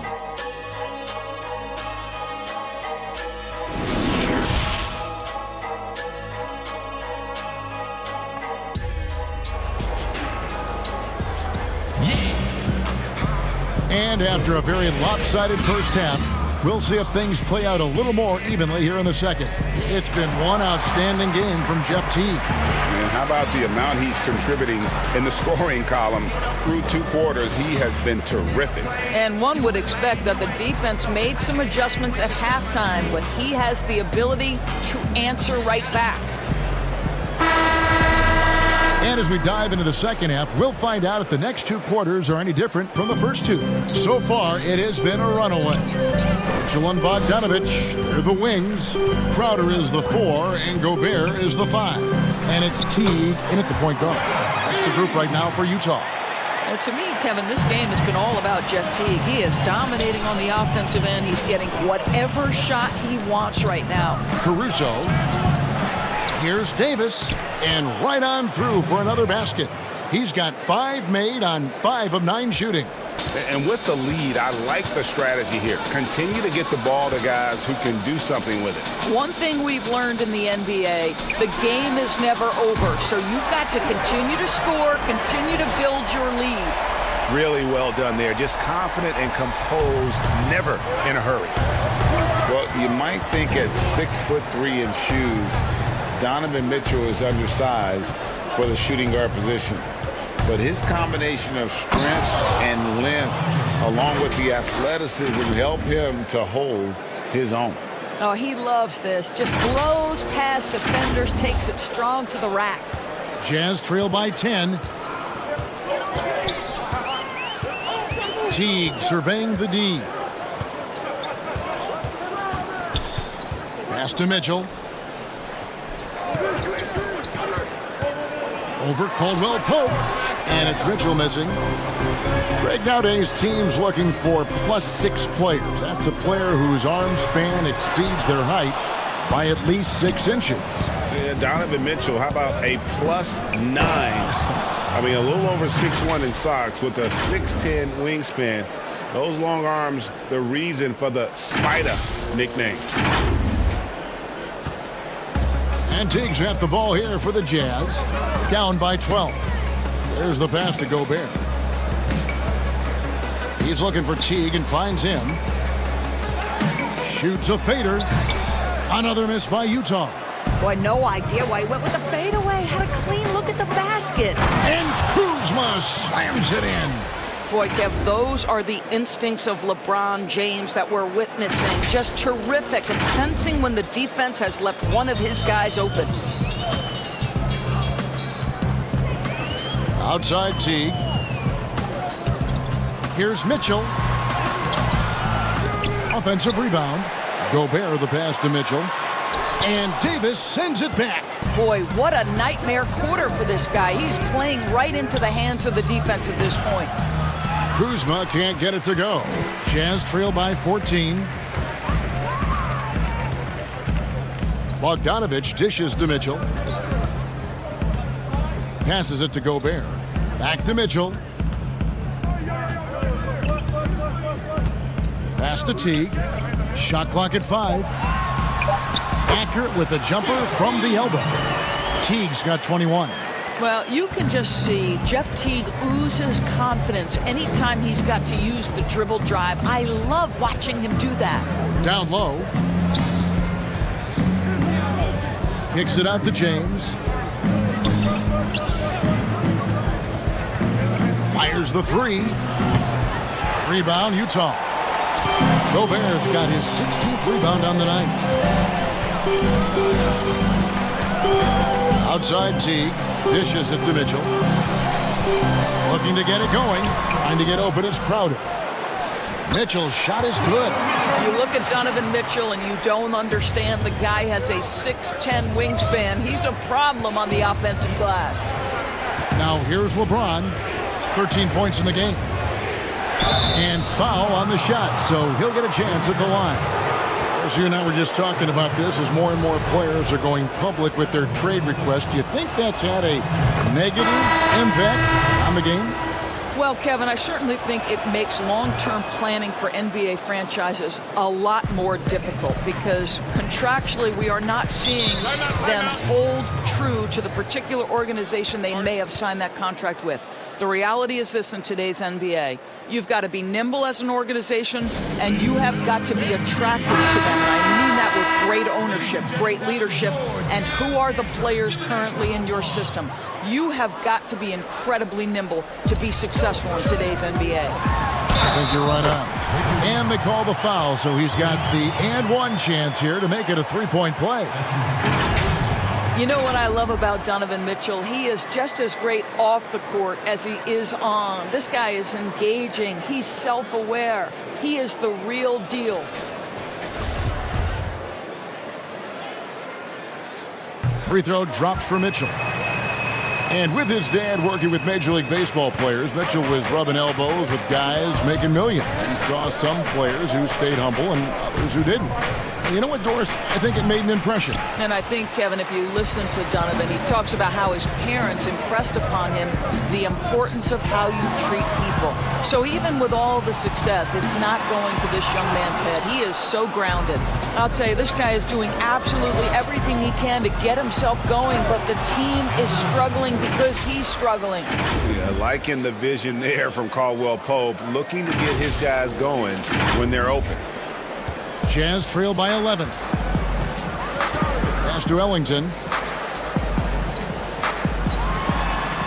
And after a very lopsided first half, we'll see if things play out a little more evenly here in the second. It's been one outstanding game from Jeff Teague. And how about the amount he's contributing in the scoring column? Through 2 quarters, he has been terrific. And one would expect that the defense made some adjustments at halftime, but he has the ability to answer right back. And as we dive into the second half, we'll find out if the next 2 quarters are any different from the first 2. So far, it has been a runaway. Mitchell and Bogdanovich, they're the wings. Crowder is the 4, and Gobert is the 5. And it's Teague in at the point guard. That's the group right now for Utah. Well, to me, Kevin, this game has been all about Jeff Teague. He is dominating on the offensive end. He's getting whatever shot he wants right now. Caruso. Here's Davis, and right on through for another basket. He's got 5 made on 5 of 9 shooting. And with the lead, I like the strategy here. Continue to get the ball to guys who can do something with it. One thing we've learned in the NBA, the game is never over. So you've got to continue to score, continue to build your lead. Really well done there. Just confident and composed, never in a hurry. Well, you might think at 6'3" in shoes, Donovan Mitchell is undersized for the shooting guard position. But his combination of strength and length, along with the athleticism, help him to hold his own. Oh, he loves this. Just blows past defenders, takes it strong to the rack. Jazz trail by 10. Teague surveying the D. Pass to Mitchell. Over Caldwell Pope, and it's Mitchell missing. Right nowadays, teams looking for +6 players. That's a player whose arm span exceeds their height by at least 6 inches. Yeah, Donovan Mitchell, how about a +9? I mean, a little over 6'1" in socks with a 6'10" wingspan. Those long arms, the reason for the Spider nickname. And Teague's got the ball here for the Jazz. Down by 12. There's the pass to Gobert. He's looking for Teague and finds him. Shoots a fader. Another miss by Utah. Boy, no idea why he went with the fadeaway. Had a clean look at the basket. And Kuzma slams it in. Boy, Kev, those are the instincts of LeBron James that we're witnessing. Just terrific and sensing when the defense has left one of his guys open. Outside Teague. Here's Mitchell. Offensive rebound. Gobert the pass to Mitchell. And Davis sends it back. Boy, what a nightmare quarter for this guy. He's playing right into the hands of the defense at this point. Kuzma can't get it to go. Jazz trail by 14. Bogdanovich dishes to Mitchell. Passes it to Gobert. Back to Mitchell. Pass to Teague. Shot clock at 5. Accurate with a jumper from the elbow. Teague's got 21. Well, you can just see Jeff Teague oozes confidence anytime he's got to use the dribble drive. I love watching him do that. Down low. Kicks it out to James. Fires the 3. Rebound, Utah. Gobert's got his 16th rebound on the night. Outside Teague. Dishes it to Mitchell. Looking to get it going. Trying to get open is Crowder. Mitchell's shot is good. You look at Donovan Mitchell and you don't understand the guy has a 6'10 wingspan. He's a problem on the offensive glass. Now here's LeBron. 13 points in the game. And foul on the shot, so he'll get a chance at the line. As you and I were just talking about this, as more and more players are going public with their trade requests, do you think that's had a negative impact on the game? Well, Kevin, I certainly think it makes long-term planning for NBA franchises a lot more difficult because contractually we are not seeing them hold true to the particular organization they may have signed that contract with. The reality is this in today's NBA. You've got to be nimble as an organization, and you have got to be attractive to them. And I mean that with great ownership, great leadership, and who are the players currently in your system. You have got to be incredibly nimble to be successful in today's NBA. I think you're right on. And they call the foul, so he's got the and one chance here to make it a three-point play. You know what I love about Donovan Mitchell? He is just as great off the court as he is on. This guy is engaging. He's self-aware. He is the real deal. Free throw dropped for Mitchell. And with his dad working with Major League Baseball players, Mitchell was rubbing elbows with guys making millions. He saw some players who stayed humble and others who didn't. And you know what, Doris? I think it made an impression. And I think, Kevin, if you listen to Donovan, he talks about how his parents impressed upon him the importance of how you treat people. So even with all the success, it's not going to this young man's head. He is so grounded. I'll tell you, this guy is doing absolutely everything he can to get himself going, but the team is struggling because he's struggling. Yeah, liking the vision there from Caldwell Pope, looking to get his guys going when they're open. Jazz trail by 11. Pass to Ellington.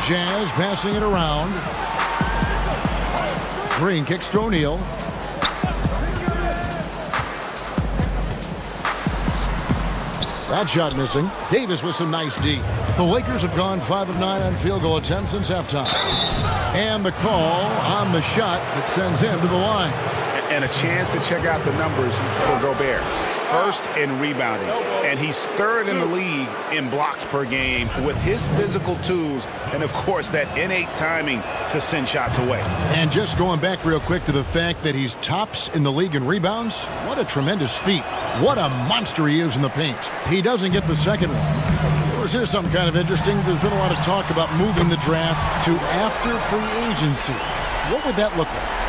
Jazz passing it around. Green kicks to O'Neal. That shot missing. Davis with some nice D. The Lakers have gone 5 of 9 on field goal attempts since halftime. And the call on the shot that sends him to the line. And a chance to check out the numbers for Gobert. First in rebounding, and he's third in the league in blocks per game with his physical tools and, of course, that innate timing to send shots away. And just going back real quick to the fact that he's tops in the league in rebounds, what a tremendous feat. What a monster he is in the paint. He doesn't get the second one. Here's something kind of interesting. There's been a lot of talk about moving the draft to after free agency. What would that look like?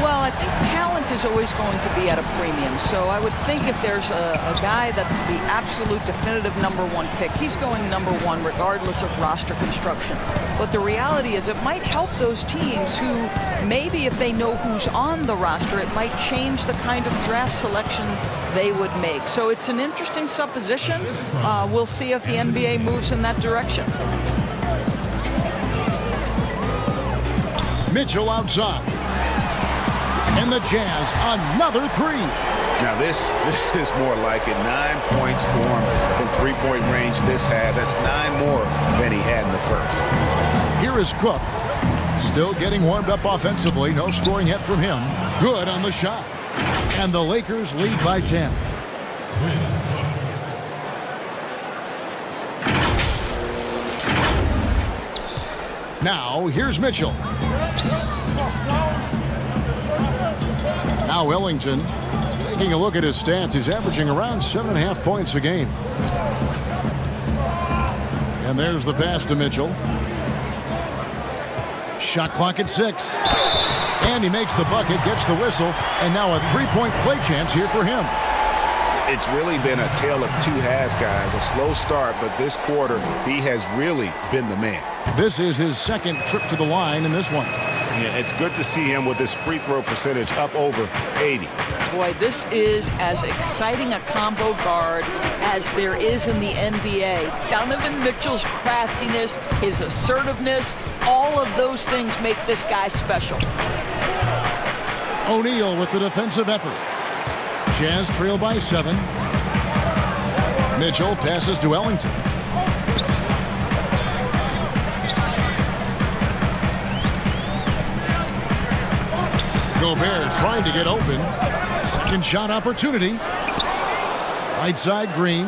Well, I think talent is always going to be at a premium. So I would think if there's a guy that's the absolute definitive #1 pick, he's going #1 regardless of roster construction. But the reality is it might help those teams who maybe if they know who's on the roster, it might change the kind of draft selection they would make. So it's an interesting supposition. We'll see if the NBA moves in that direction. Mitchell outside. And the Jazz, another three. Now this is more like it. 9 points for him from three-point range this half. That's 9 more than he had in the first. Here is Cook. Still getting warmed up offensively. No scoring yet from him. Good on the shot. And the Lakers lead by 10. Now, here's Mitchell. Now Ellington, taking a look at his stats, he's averaging around 7.5 points a game. And there's the pass to Mitchell. Shot clock at 6. And he makes the bucket, gets the whistle, and now a three-point play chance here for him. It's really been a tale of two halves, guys. A slow start, but this quarter, he has really been the man. This is his second trip to the line in this one. Yeah, it's good to see him with his free throw percentage up over 80. Boy, this is as exciting a combo guard as there is in the NBA. Donovan Mitchell's craftiness, his assertiveness, all of those things make this guy special. O'Neal with the defensive effort. Jazz trail by 7. Mitchell passes to Ellington. Gobert trying to get open. Second shot opportunity. Right side Green.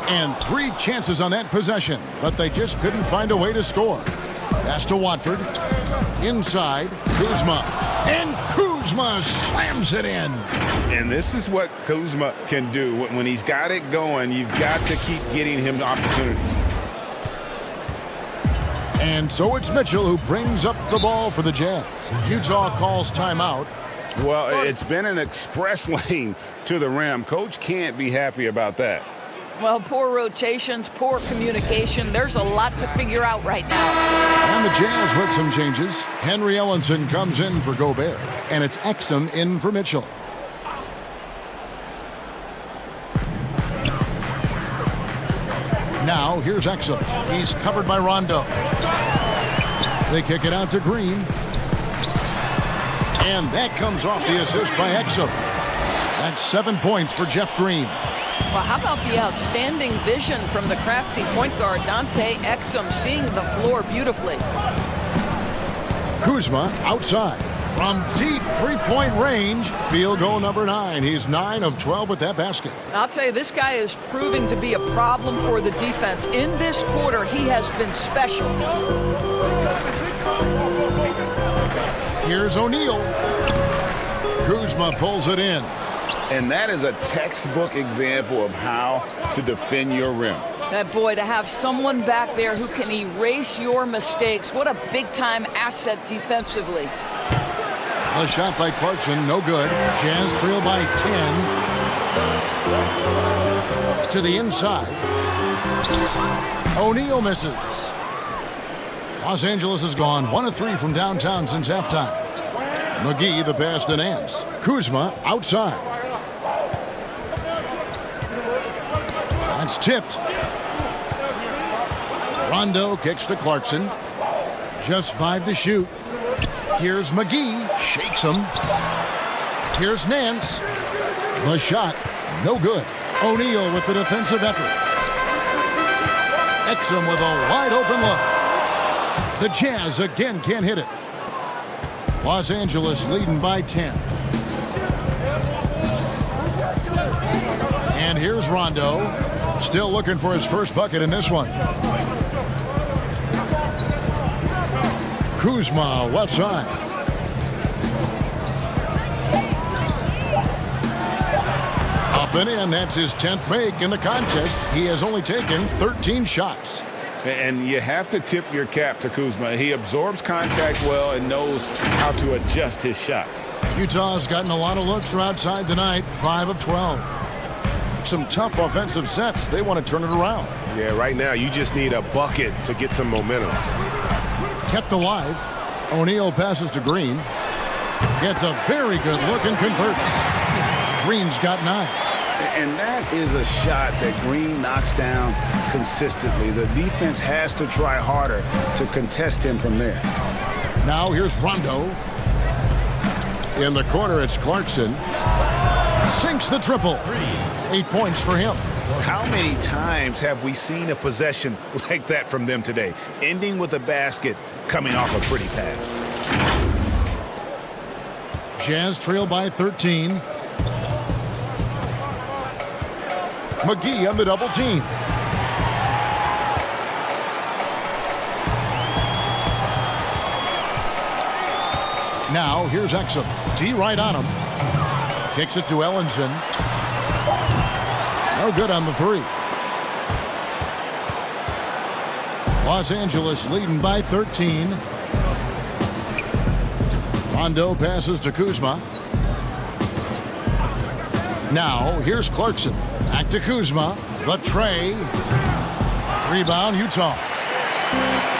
And 3 chances on that possession, but they just couldn't find a way to score. Pass to Watford. Inside, Kuzma. And Kuzma slams it in. And this is what Kuzma can do. When he's got it going, you've got to keep getting him opportunities. And so it's Mitchell who brings up the ball for the Jazz. Utah calls timeout. Well, it's been an express lane to the rim. Coach can't be happy about that. Well, poor rotations, poor communication. There's a lot to figure out right now. And the Jazz with some changes. Henry Ellenson comes in for Gobert. And it's Exum in for Mitchell. Now, here's Exum. He's covered by Rondo. They kick it out to Green. And that comes off the assist by Exum. That's 7 points for Jeff Green. Well, how about the outstanding vision from the crafty point guard, Dante Exum, seeing the floor beautifully. Kuzma outside from deep three-point range. Field goal number 9. He's 9 of 12 with that basket. I'll tell you, this guy is proving to be a problem for the defense. In this quarter, he has been special. Here's O'Neal. Kuzma pulls it in. And that is a textbook example of how to defend your rim. That boy, to have someone back there who can erase your mistakes, what a big-time asset defensively. A shot by Clarkson, no good. Jazz trail by 10. To the inside. O'Neal misses. Los Angeles has gone 1 of 3 from downtown since halftime. McGee the pass to Nance. Kuzma outside. That's tipped. Rondo kicks to Clarkson. Just 5 to shoot. Here's McGee. Shakes him. Here's Nance. The shot. No good. O'Neal with the defensive effort. Exum with a wide open look. The Jazz again can't hit it. Los Angeles leading by 10. And here's Rondo. Still looking for his first bucket in this one. Kuzma left side. Up and in. That's his 10th make in the contest. He has only taken 13 shots. And you have to tip your cap to Kuzma. He absorbs contact well and knows how to adjust his shot. Utah's gotten a lot of looks from outside tonight. 5 of 12. Some tough offensive sets. They want to turn it around. Yeah, right now you just need a bucket to get some momentum. Kept alive. O'Neal passes to Green. Gets a very good look and converts. Green's got 9. And that is a shot that Green knocks down consistently. The defense has to try harder to contest him from there. Now here's Rondo. In the corner, it's Clarkson. Sinks the triple. 8 points for him. How many times have we seen a possession like that from them today? Ending with a basket, coming off a pretty pass. Jazz trail by 13. McGee on the double team. Now here's Exum. D right on him. Kicks it to Ellenson. No good on the 3. Los Angeles leading by 13. Rondo passes to Kuzma. Now, here's Clarkson. Back to Kuzma. The tray. Rebound, Utah.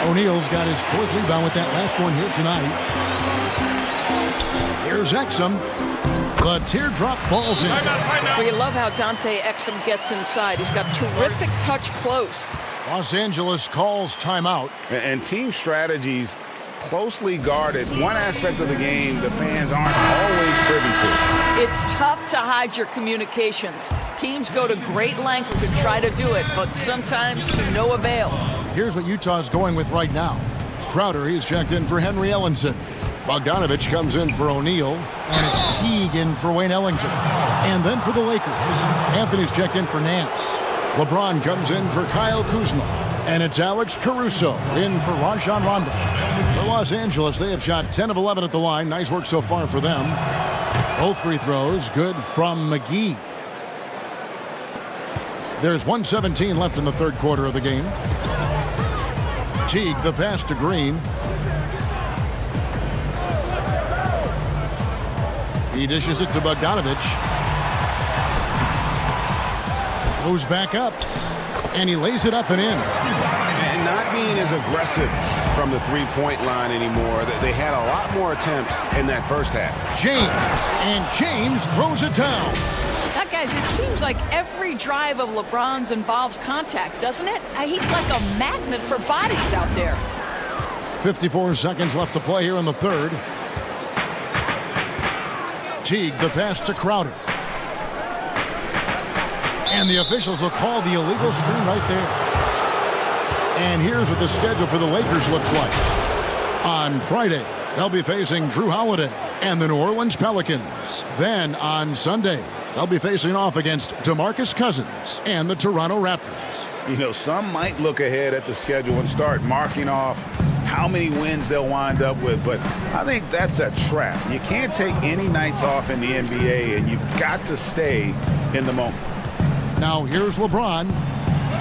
O'Neal's got his 4th rebound with that last one here tonight. Here's Exum. The teardrop falls in. We love how Dante Exum gets inside. He's got terrific touch close. Los Angeles calls timeout. And team strategies closely guarded. One aspect of the game the fans aren't always privy to. It's tough to hide your communications. Teams go to great lengths to try to do it, but sometimes to no avail. Here's what Utah's going with right now. Crowder, he's checked in for Henry Ellenson. Bogdanovich comes in for O'Neal, and it's Teague in for Wayne Ellington. And then for the Lakers, Anthony's checked in for Nance. LeBron comes in for Kyle Kuzma, and it's Alex Caruso in for Rajon Rondo. For Los Angeles, they have shot 10 of 11 at the line. Nice work so far for them. Both free throws good from McGee. There's 1:17 left in the 3rd quarter of the game. Teague, the pass to Green. He dishes it to Bogdanovich. Goes back up, and he lays it up and in. And not being as aggressive from the three-point line anymore. They had a lot more attempts in that first half. James throws it down. That, guys, it seems like every drive of LeBron's involves contact, doesn't it? He's like a magnet for bodies out there. 54 seconds left to play here in the 3rd. Teague, the pass to Crowder. And the officials will call the illegal screen right there. And here's what the schedule for the Lakers looks like. On Friday, they'll be facing Drew Holiday and the New Orleans Pelicans. Then on Sunday, they'll be facing off against DeMarcus Cousins and the Toronto Raptors. You know, some might look ahead at the schedule and start marking off how many wins they'll wind up with, but I think that's a trap. You can't take any nights off in the NBA, and you've got to stay in the moment. Now here's LeBron.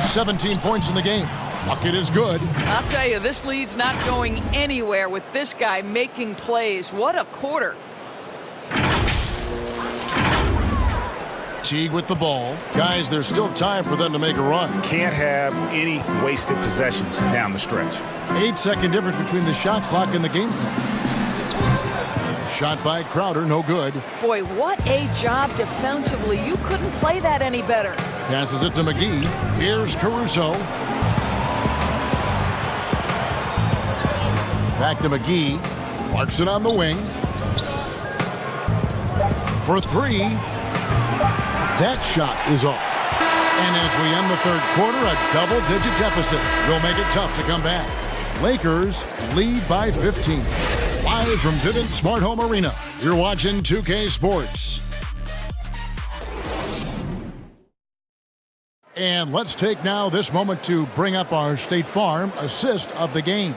17 points in the game. Bucket is good. I'll tell you, this lead's not going anywhere with this guy making plays. What a quarter. Teague with the ball. Guys, there's still time for them to make a run. Can't have any wasted possessions down the stretch. 8-second difference between the shot clock and the game clock. Shot by Crowder, no good. Boy, what a job defensively. You couldn't play that any better. Passes it to McGee. Here's Caruso. Back to McGee. Clarkson on the wing. For 3. That shot is off. And as we end the 3rd quarter, a double-digit deficit will make it tough to come back. Lakers lead by 15. Live from Vivint Smart Home Arena, you're watching 2K Sports. And let's take now this moment to bring up our State Farm assist of the game.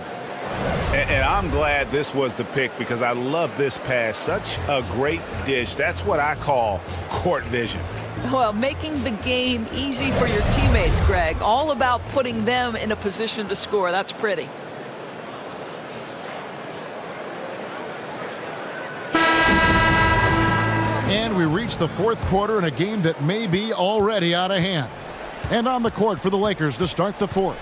And I'm glad this was the pick because I love this pass. Such a great dish. That's what I call court vision. Well, making the game easy for your teammates, Greg. All about putting them in a position to score. That's pretty. And we reach the 4th quarter in a game that may be already out of hand. And on the court for the Lakers to start the 4th.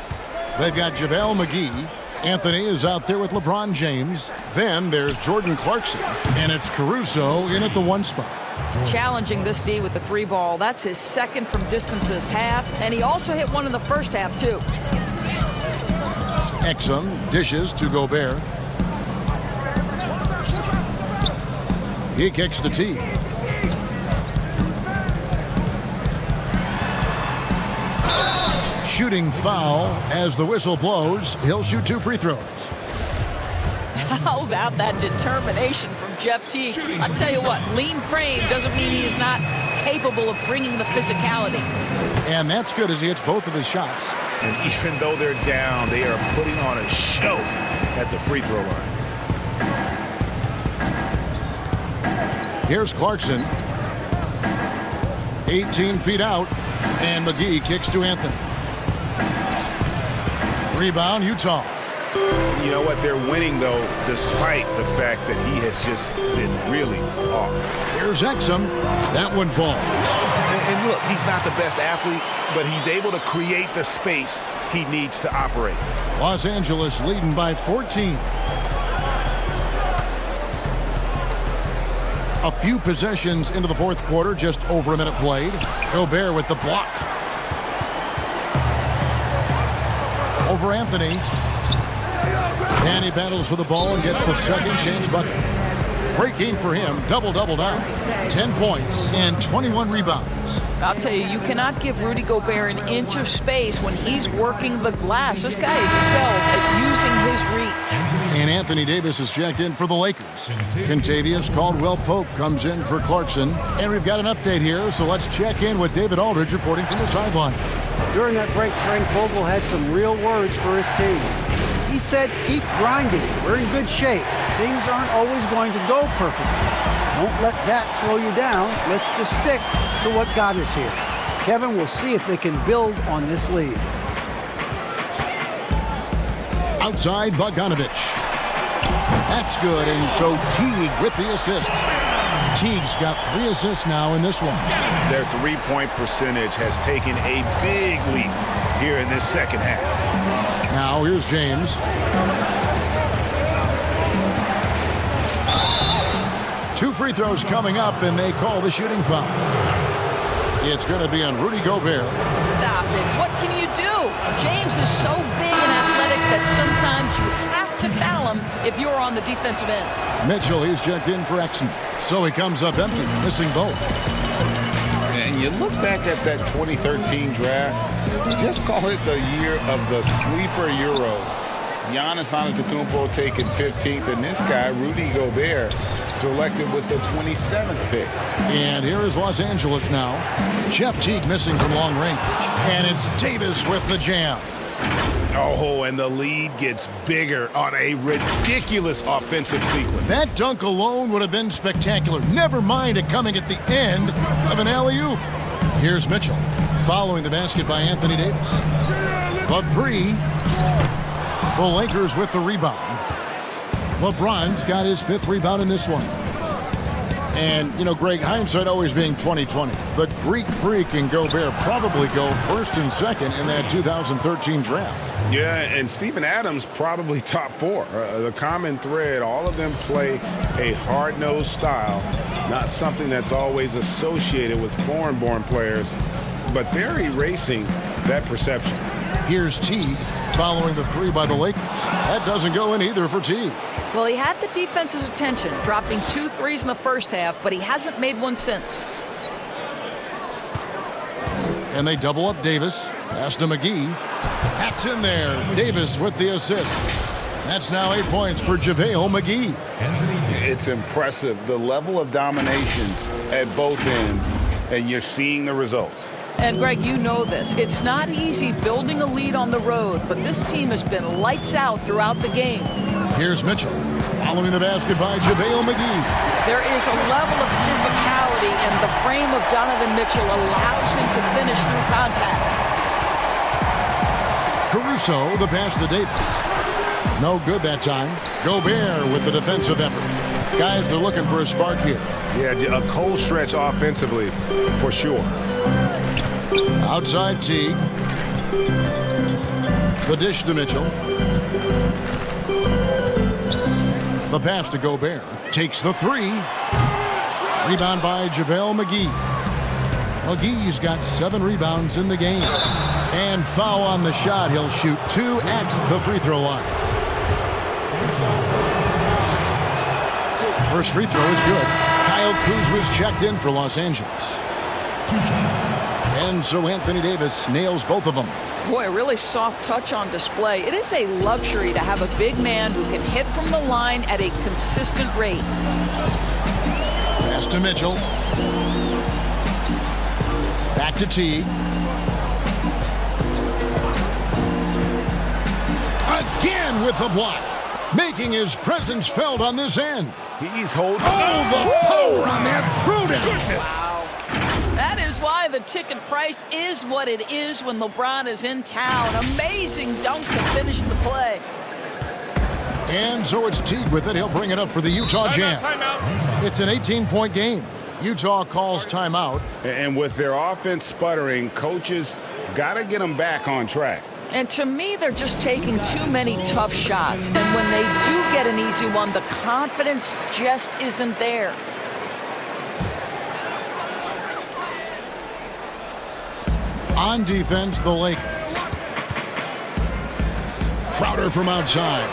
They've got JaVale McGee. Anthony is out there with LeBron James. Then there's Jordan Clarkson. And it's Caruso in at the 1 spot. Challenging this D with the 3 ball. That's his 2nd from distance this half. And he also hit one in the first half, too. Exum dishes to Gobert. He kicks to T. Shooting foul as the whistle blows. He'll shoot 2 free throws. How about that determination from Jeff T? I'll tell you what, lean frame doesn't mean he's not capable of bringing the physicality. And that's good as he hits both of his shots. And even though they're down, they are putting on a show at the free throw line. Here's Clarkson. 18 feet out. And McGee kicks to Anthony. Rebound, Utah. You know what? They're winning, though, despite the fact that he has just been really off. Here's Exum. That one falls. And look, he's not the best athlete, but he's able to create the space he needs to operate. Los Angeles leading by 14. A few possessions into the fourth quarter, just over a minute played. Gobert with the block. Over Anthony. And he battles for the ball and gets the second chance bucket. Great game for him. Double-double now. 10 points and 21 rebounds. I'll tell you, you cannot give Rudy Gobert an inch of space when he's working the glass. This guy excels at using his reach. And Anthony Davis is checked in for the Lakers. Kentavious Caldwell-Pope comes in for Clarkson. And we've got an update here, so let's check in with David Aldridge reporting from the sideline. During that break, Frank Vogel had some real words for his team. He said, keep grinding. We're in good shape. Things aren't always going to go perfectly. Don't let that slow you down. Let's just stick to what got us here. Kevin will see if they can build on this lead. Outside, Bogdanovich. That's good, and so Teague with the assist. Teague's got 3 assists now in this one. Their three-point percentage has taken a big leap here in this second half. Now here's James. Two free throws coming up, and they call the shooting foul. It's going to be on Rudy Gobert. Stop it. What can you do? James is so big and athletic that sometimes you have to foul him if you're on the defensive end. Mitchell, he's checked in for Exum. So he comes up empty, missing both. And you look back at that 2013 draft, just call it the year of the sleeper Euros. Giannis Antetokounmpo taken 15th, and this guy, Rudy Gobert, selected with the 27th pick. And here is Los Angeles now. Jeff Teague missing from long range. And it's Davis with the jam. Oh, and the lead gets bigger on a ridiculous offensive sequence. That dunk alone would have been spectacular. Never mind it coming at the end of an alley-oop. Here's Mitchell, following the basket by Anthony Davis. The three. The Lakers with the rebound. LeBron's got his 5th rebound in this one. And, you know, Greg, hindsight always being 20/20. The Greek Freak and Gobert probably go 1st and 2nd in that 2013 draft. Yeah, and Steven Adams probably top 4. The common thread, all of them play a hard-nosed style, not something that's always associated with foreign-born players, but they're erasing that perception. Here's Teague following the 3 by the Lakers. That doesn't go in either for Teague. Well, he had the defense's attention, dropping 2 threes in the first half, but he hasn't made one since. And they double up Davis. Pass to McGee. That's in there. Davis with the assist. That's now 8 points for JaVale McGee. It's impressive, the level of domination at both ends, and you're seeing the results. And, Greg, you know this. It's not easy building a lead on the road, but this team has been lights out throughout the game. Here's Mitchell, following the basket by JaVale McGee. There is a level of physicality, and the frame of Donovan Mitchell allows him to finish through contact. Caruso, the pass to Davis. No good that time. Gobert with the defensive effort. Guys are looking for a spark here. Yeah, a cold stretch offensively, for sure. Outside Teague. The dish to Mitchell. The pass to Gobert. Takes the 3. Rebound by JaVale McGee. McGee's got 7 rebounds in the game. And foul on the shot. He'll shoot 2 at the free throw line. First free throw is good. Kyle Kuzma's checked in for Los Angeles. And so Anthony Davis nails both of them. Boy, a really soft touch on display. It is a luxury to have a big man who can hit from the line at a consistent rate. Pass to Mitchell. Back to Teague. Again with the block. Making his presence felt on this end. He's holding. Oh, the power on that throwdown. Wow. That is why the ticket price is what it is when LeBron is in town. Amazing dunk to finish the play. And so it's Teague with it. He'll bring it up for the Utah Jazz. It's an 18-point game. Utah calls timeout. And with their offense sputtering, coaches got to get them back on track. And to me, they're just taking too many tough shots. And when they do get an easy one, the confidence just isn't there. On defense, the Lakers. Crowder from outside.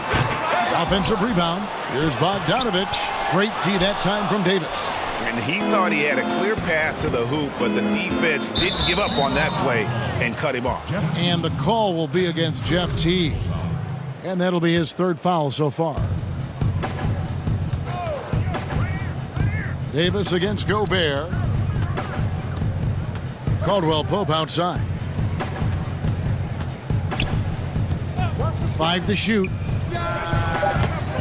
Offensive rebound. Here's Bogdanovich. Great D that time from Davis. And he thought he had a clear path to the hoop, but the defense didn't give up on that play and cut him off. And the call will be against Jeff Teague. And that'll be his third foul so far. Davis against Gobert. Caldwell Pope outside. 5 to shoot.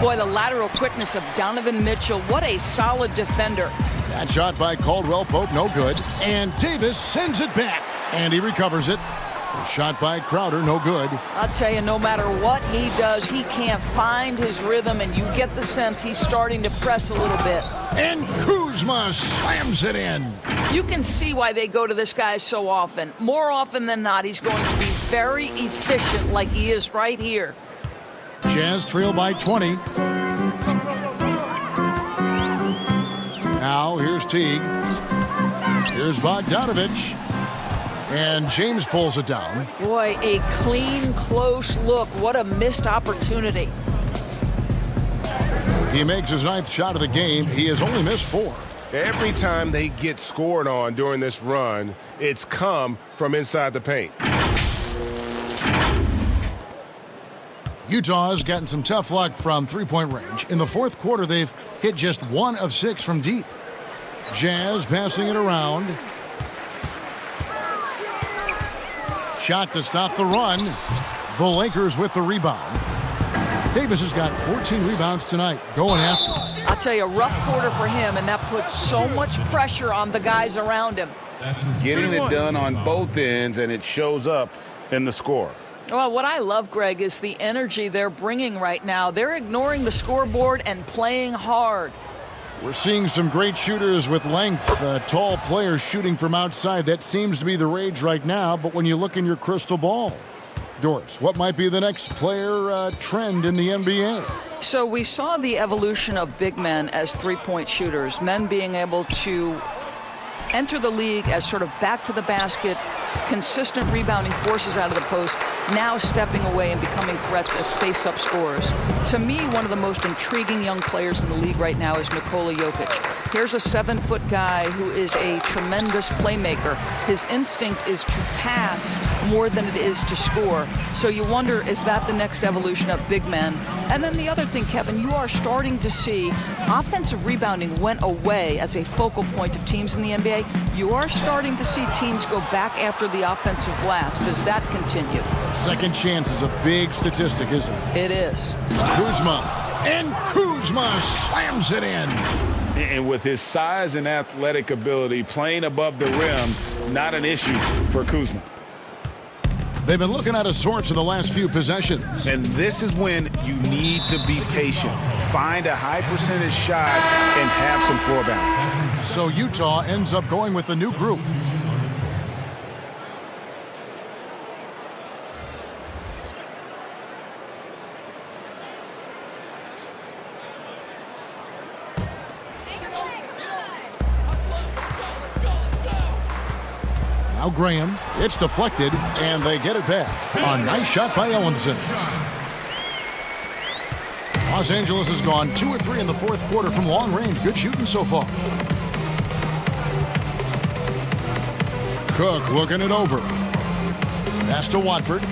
Boy, the lateral quickness of Donovan Mitchell. What a solid defender. That shot by Caldwell Pope, no good. And Davis sends it back. And he recovers it. The shot by Crowder, no good. I'll tell you, no matter what he does, he can't find his rhythm, and you get the sense he's starting to press a little bit. And Kuzma slams it in. You can see why they go to this guy so often. More often than not, he's going to be very efficient like he is right here. Jazz trail by 20. Now here's Teague. Here's Bogdanovich. And James pulls it down. Boy, a clean, close look. What a missed opportunity. He makes his 9th shot of the game. He has only missed 4. Every time they get scored on during this run, it's come from inside the paint. Utah has gotten some tough luck from three-point range. In the fourth quarter, they've hit just 1 of 6 from deep. Jazz passing it around. Shot to stop the run. The Lakers with the rebound. Davis has got 14 rebounds tonight, going after him. I'll tell you, a rough quarter for him, and that puts so much pressure on the guys around him. Getting it done on both ends, and it shows up in the score. Well, what I love, Greg, is the energy they're bringing right now. They're ignoring the scoreboard and playing hard. We're seeing some great shooters with length, tall players shooting from outside. That seems to be the rage right now, but when you look in your crystal ball, Doris, what might be the next player trend in the NBA? So we saw the evolution of big men as three-point shooters, men being able to enter the league as sort of back to the basket, consistent rebounding forces out of the post, now stepping away and becoming threats as face-up scorers. To me, one of the most intriguing young players in the league right now is Nikola Jokic. Here's a 7-foot guy who is a tremendous playmaker. His instinct is to pass more than it is to score. So you wonder, is that the next evolution of big men? And then the other thing, Kevin, you are starting to see offensive rebounding went away as a focal point of teams in the NBA. You are starting to see teams go back after the offensive glass. Does that continue? Second chance is a big statistic, isn't it? It is. Kuzma. And Kuzma slams it in. And with his size and athletic ability, playing above the rim, not an issue for Kuzma. They've been looking at a sorts of the last few possessions. And this is when you need to be patient. Find a high percentage shot and have some floor balance. So Utah ends up going with the new group. Now Graham, it's deflected, and they get it back. A nice shot by Ellenson. Los Angeles has gone 2 or 3 in the fourth quarter from long range. Good shooting so far. Cook looking it over. Pass to Watford.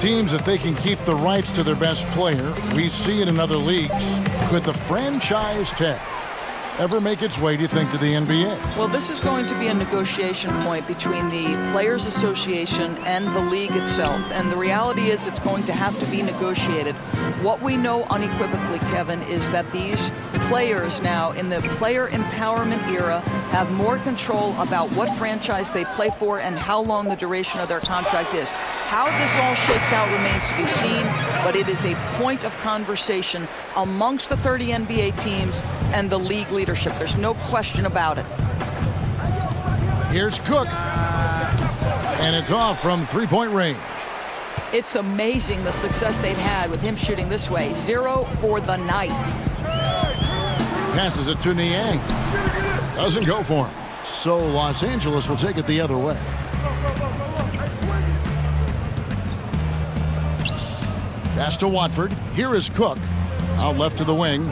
Teams, if they can keep the rights to their best player, we see it in other leagues. Could the franchise tag ever make its way, do you think, to the NBA? Well, this is going to be a negotiation point between the Players Association and the league itself. And the reality is it's going to have to be negotiated. What we know unequivocally, Kevin, is that these players now in the player empowerment era have more control about what franchise they play for and how long the duration of their contract is. How this all shakes out remains to be seen, but it is a point of conversation amongst the 30 NBA teams and the league leadership. There's no question about it. Here's Cook, and it's off from three-point range. It's amazing the success they've had with him shooting this way. 0 for the night. Passes it to Niang. Doesn't go for him. So Los Angeles will take it the other way. Pass to Watford. Here is Cook. Out left to the wing.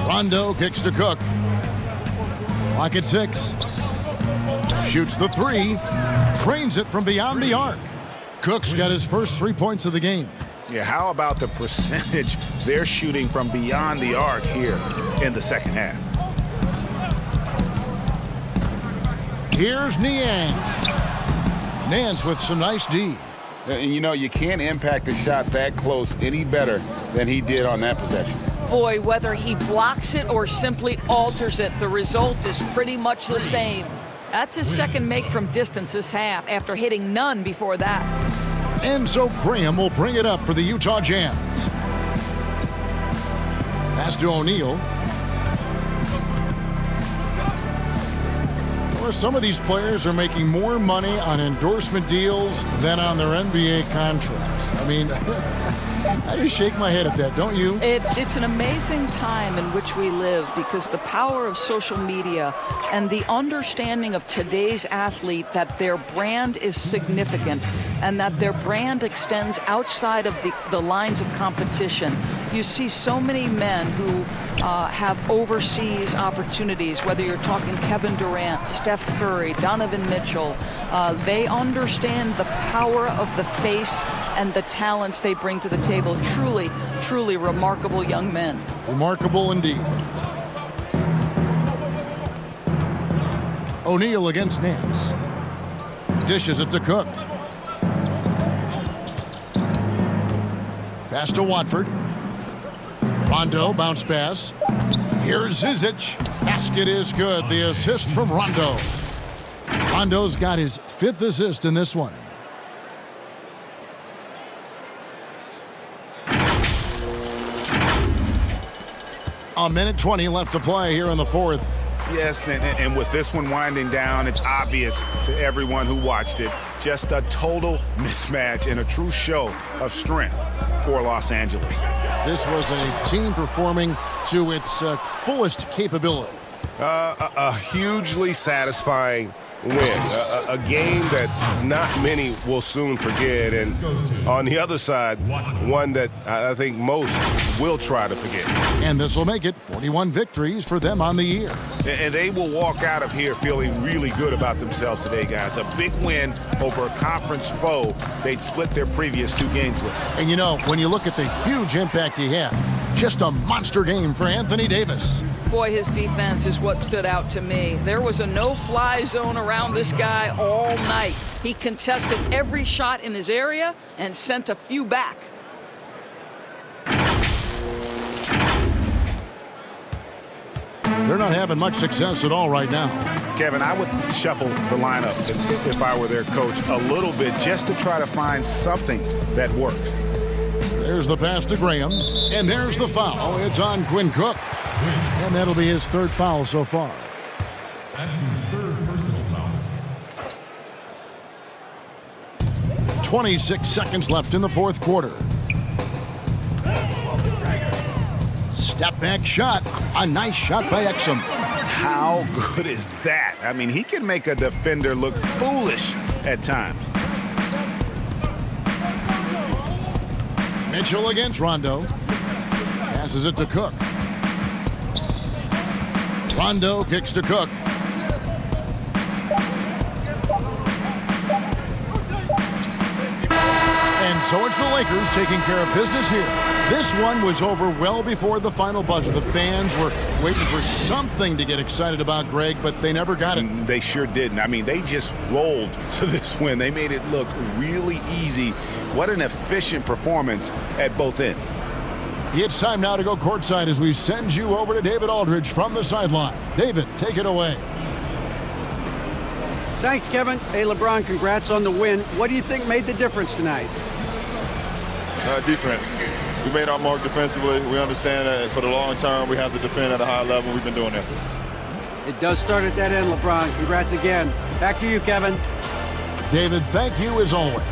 Rondo kicks to Cook. Clock at 6. Shoots the three. Trains it from beyond the arc. Cook's got his first 3 points of the game. Yeah, how about the percentage they're shooting from beyond the arc here in the second half? Here's Niang. Nance with some nice D. And you know, you can't impact a shot that close any better than he did on that possession. Boy, whether he blocks it or simply alters it, the result is pretty much the same. That's his second make from distance this half after hitting none before that. And so Graham will bring it up for the Utah Jazz. Pass to O'Neal. Or some of these players are making more money on endorsement deals than on their NBA contracts. I mean, I just shake my head at that, don't you? It's an amazing time in which we live because the power of social media and the understanding of today's athlete that their brand is significant and that their brand extends outside of the lines of competition. You see so many men who have overseas opportunities, whether you're talking Kevin Durant, Steph Curry, Donovan Mitchell. They understand the power of the face and the talents they bring to the table. Truly, truly remarkable young men. Remarkable indeed. O'Neal against Nance. Dishes it to Cook. Pass to Watford. Rondo, bounce pass. Here's Zizic. Basket is good. The assist from Rondo. Rondo's got his 5th assist in this one. A minute 20 left to play here in the fourth. Yes, and with this one winding down, it's obvious to everyone who watched it. Just a total mismatch and a true show of strength for Los Angeles. This was a team performing to its fullest capability. A hugely satisfying win. A game that not many will soon forget. And on the other side, one that I think most will try to forget. And this will make it 41 victories for them on the year. And they will walk out of here feeling really good about themselves today, guys. A big win over a conference foe they'd split their previous 2 games with. And you know, when you look at the huge impact he had, just a monster game for Anthony Davis. Boy, his defense is what stood out to me. There was a no-fly zone around this guy all night. He contested every shot in his area and sent a few back. They're not having much success at all right now. Kevin, I would shuffle the lineup if I were their coach a little bit just to try to find something that works. There's the pass to Graham, and there's the foul. It's on Quinn Cook, and that'll be his 3rd foul so far. That's his 3rd personal foul. 26 seconds left in the 4th quarter. Step back shot. A nice shot by Exum. How good is that? I mean, he can make a defender look foolish at times. Mitchell against Rondo. Passes it to Cook. Rondo kicks to Cook. And so it's the Lakers taking care of business here. This one was over well before the final buzzer. The fans were waiting for something to get excited about, Greg, but they never got it. They sure didn't. I mean, they just rolled to this win. They made it look really easy. What an efficient performance at both ends. It's time now to go courtside as we send you over to David Aldridge from the sideline. David, take it away. Thanks, Kevin. Hey, LeBron, congrats on the win. What do you think made the difference tonight? Defense. We made our mark defensively. We understand that for the long term, we have to defend at a high level. We've been doing that. It does start at that end, LeBron. Congrats again. Back to you, Kevin. David, thank you as always.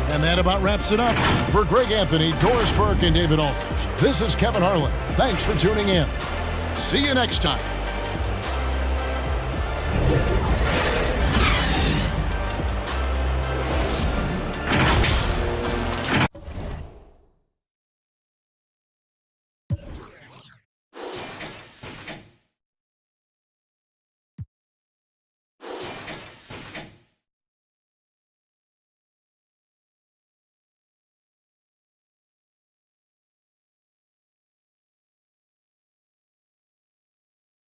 And that about wraps it up. For Greg Anthony, Doris Burke, and David Aldridge, this is Kevin Harlan. Thanks for tuning in. See you next time.